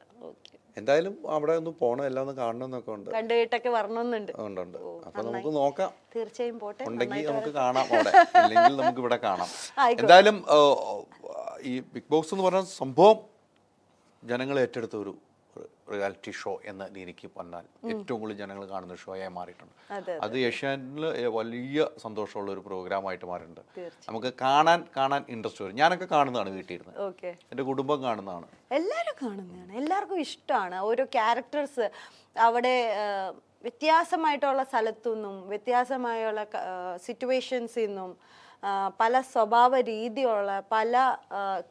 A: എന്തായാലും അവിടെ ഒന്ന് പോകണം, എല്ലാം ഒന്ന് കാണണം എന്നൊക്കെ ഉണ്ട്.
B: കണ്ടുകേട്ടൊക്കെ വരണമെന്നുണ്ട്.
A: ഉണ്ട്. അപ്പൊ നമുക്ക് നോക്കാം.
B: തീർച്ചയായും പോട്ടെ.
A: ഉണ്ടെങ്കിൽ നമുക്ക് കാണാം അവിടെ, ഇല്ലെങ്കിൽ നമുക്ക് ഇവിടെ കാണാം. എന്തായാലും ഈ ബിഗ് ബോസ് എന്ന് പറഞ്ഞ സംഭവം ജനങ്ങൾ ഏറ്റെടുത്ത ഒരു റിയാലിറ്റി ഷോ എന്ന രീതിക്ക് വന്നാൽ ഏറ്റവും കൂടുതൽ ജനങ്ങൾ കാണുന്ന ഷോയായി മാറിയിട്ടുണ്ട്. അത് ഏഷ്യാനെറ്റിൽ വലിയ സന്തോഷമുള്ള ഒരു പ്രോഗ്രാമായിട്ട് മാറിയിട്ടുണ്ട്. നമുക്ക് കാണാൻ ഇൻട്രസ്റ്റ് വരും. ഞാനൊക്കെ കാണുന്നതാണ് വീട്ടിലിരുന്ന്, എൻ്റെ കുടുംബം കാണുന്നതാണ്,
B: എല്ലാവരും കാണുന്നതാണ്. എല്ലാവർക്കും ഇഷ്ടമാണ് ഓരോ ക്യാരക്ടേഴ്സ്. അവിടെ വ്യത്യാസമായിട്ടുള്ള സ്ഥലത്തുനിന്നും വ്യത്യാസമായുള്ള സിറ്റുവേഷൻസിൽ നിന്നും പല സ്വഭാവ രീതിയുള്ള പല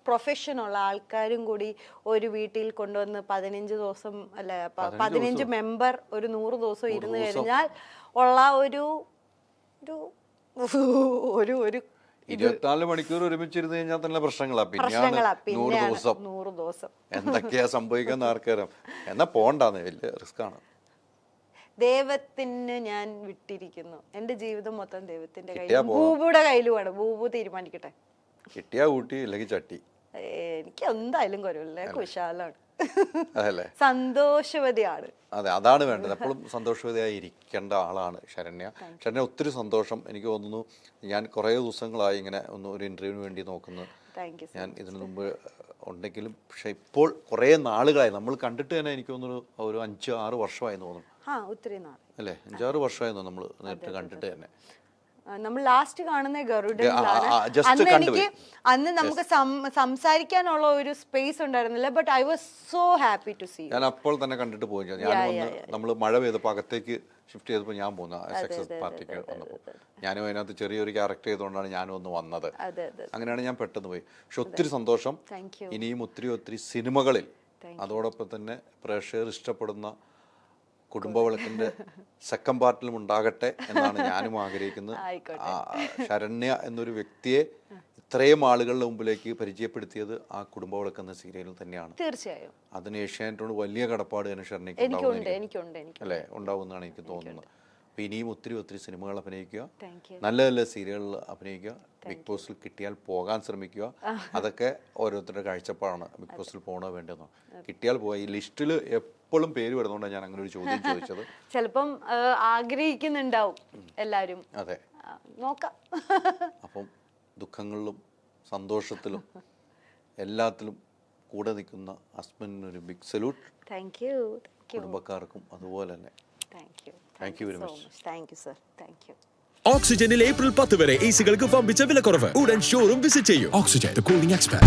B: പ്രൊഫഷനുള്ള ആൾക്കാരും കൂടി ഒരു വീട്ടിൽ കൊണ്ടുവന്ന് 15 ദിവസം അല്ല 15 മെമ്പർ ഒരു 100 ദിവസം ഇരുന്ന് കഴിഞ്ഞാൽ ഉള്ള ഒരു
A: 24 മണിക്കൂർ ഒരുമിച്ചിരുന്ന് കഴിഞ്ഞാൽ തന്നെ പ്രശ്നങ്ങളാ. പിന്നെ 100 ദിവസം എന്തൊക്കെയാ സംഭവിക്കാന്ന് ആർക്കറിയാം. എന്നാ പോണ്ടാന്ന്, വലിയ റിസ്ക് ആണ്.
B: ദൈവത്തിന് ഞാൻ വിട്ടിരിക്കുന്നു. എന്റെ ജീവിതം മൊത്തം ദൈവത്തിന്റെ കയ്യിൽ, ബൂബുയുടെ കയ്യിലുമാണ്. ബൂബു തീരുമാനിക്കട്ടെ.
A: കിട്ടിയാ കൂട്ടി, ഇല്ലെങ്കിൽ ചട്ടി.
B: എനിക്ക് എന്തായാലും കുറവില്ല, കുശാലാണ്, സന്തോഷവതിയാണ്.
A: അതെ, അതാണ് വേണ്ടത്. എപ്പോഴും സന്തോഷവതിയായി ഇരിക്കേണ്ട ആളാണ് ശരണ്യ. ഒത്തിരി സന്തോഷം. എനിക്ക് തോന്നുന്നു ഞാൻ കുറേ ദിവസങ്ങളായി ഇങ്ങനെ ഒരു ഇന്റർവ്യൂവിന് വേണ്ടി നോക്കുന്നു. ഞാൻ ഇതിനു മുമ്പ് ഉണ്ടെങ്കിലും പക്ഷെ ഇപ്പോൾ കുറേ നാളുകളായി നമ്മൾ കണ്ടിട്ട് തന്നെ എനിക്ക് തോന്നുന്നു ഒരു 5-6 വർഷമായി തോന്നുന്നു. അല്ലേ, 5-6 വർഷമായി നമ്മൾ നേരിട്ട് കണ്ടിട്ട് തന്നെ.
B: നമ്മൾ ലാസ്റ്റ് കാണുന്ന ഗരുഡനിലാണ്. അന്ന് നമുക്ക് സംസാരിക്കാനുള്ള ഒരു സ്പേസ് ഉണ്ടായിരുന്നില്ല. But I was so happy to see.
A: ഞാൻ അപ്പോൾ തന്നെ കണ്ടിട്ട് പോയി. നമ്മൾ മഴ പെയ്തപ്പോൾ അകത്തേക്ക് ഷിഫ്റ്റ് ചെയ്തപ്പോൾ ഞാൻ പോകുന്ന സക്സസ് പാർട്ടിക്ക് വന്നപ്പോൾ ഞാനും അതിനകത്ത് ചെറിയൊരു ക്യാരക്ടർ ചെയ്തുകൊണ്ടാണ് ഞാനും ഒന്ന് വന്നത്. അങ്ങനെയാണ് ഞാൻ പെട്ടെന്ന് പോയി. പക്ഷെ ഒത്തിരി സന്തോഷം. ഇനിയും ഒത്തിരി സിനിമകളിൽ അതോടൊപ്പം തന്നെ പ്രേക്ഷകർ ഇഷ്ടപ്പെടുന്ന കുടുംബവിളക്കിന്റെ സെക്കൻഡ് പാർട്ടിലും ഉണ്ടാകട്ടെ എന്നാണ് ഞാനും ആഗ്രഹിക്കുന്നത്. ശരണ്യ എന്നൊരു വ്യക്തിയെ ഇത്രയും ആളുകളുടെ മുമ്പിലേക്ക് പരിചയപ്പെടുത്തിയത് ആ കുടുംബവിളക്ക് എന്ന സീരിയലിൽ തന്നെയാണ്.
B: തീർച്ചയായും
A: അതിന് ഏഷ്യാനെറ്റോട് വലിയ കടപ്പാട് തന്നെ ഷെർണിക്ക്
B: എനിക്കുണ്ട്
A: അല്ലേ ഉണ്ടാവുമെന്നാണ് എനിക്ക് തോന്നുന്നത്. അപ്പോൾ ഇനിയും ഒത്തിരി സിനിമകൾ അഭിനയിക്കുക,
B: താങ്ക് യു.
A: നല്ല നല്ല സീരിയലുകൾ അഭിനയിക്കുക, ബിഗ് ബോസിൽ കിട്ടിയാൽ പോകാൻ ശ്രമിക്കുക. അതൊക്കെ ഓരോരുത്തരുടെ കാഴ്ചപ്പാടാണ്. ബിഗ് ബോസിൽ പോകണോ വേണ്ടെന്നോ, കിട്ടിയാൽ പോയി. ഈ ലിസ്റ്റിൽ എപ്പോഴും പേര് വരുന്നതുകൊണ്ടാണ് ഞാൻ അങ്ങനെ ഒരു ചോദ്യം ചോദിച്ചത്.
B: ചിലപ്പം ആഗ്രഹിക്കുന്നുണ്ടാവും എല്ലാരും.
A: അതെ,
B: നോക്കാം.
A: അപ്പം ദുഃഖങ്ങളിലും സന്തോഷത്തിലും എല്ലാത്തിലും കൂടെ നിൽക്കുന്ന ഹസ്ബൻഡിനൊരു ബിഗ് സല്യൂട്ട്.
B: Thank you.
A: കുടുംബക്കാർക്കും അതുപോലെ തന്നെ thank you very much.
B: Thank you sir. Thank you.
C: ഓക്സിജനിൽ ഏപ്രിൽ 10 വരെ എസികൾക്ക് വമ്പിച്ച വിലക്കുറവ്. ഉടൻ ഷോറൂം വിസിറ്റ് ചെയ്യൂ. Oxygen, the cooling expert.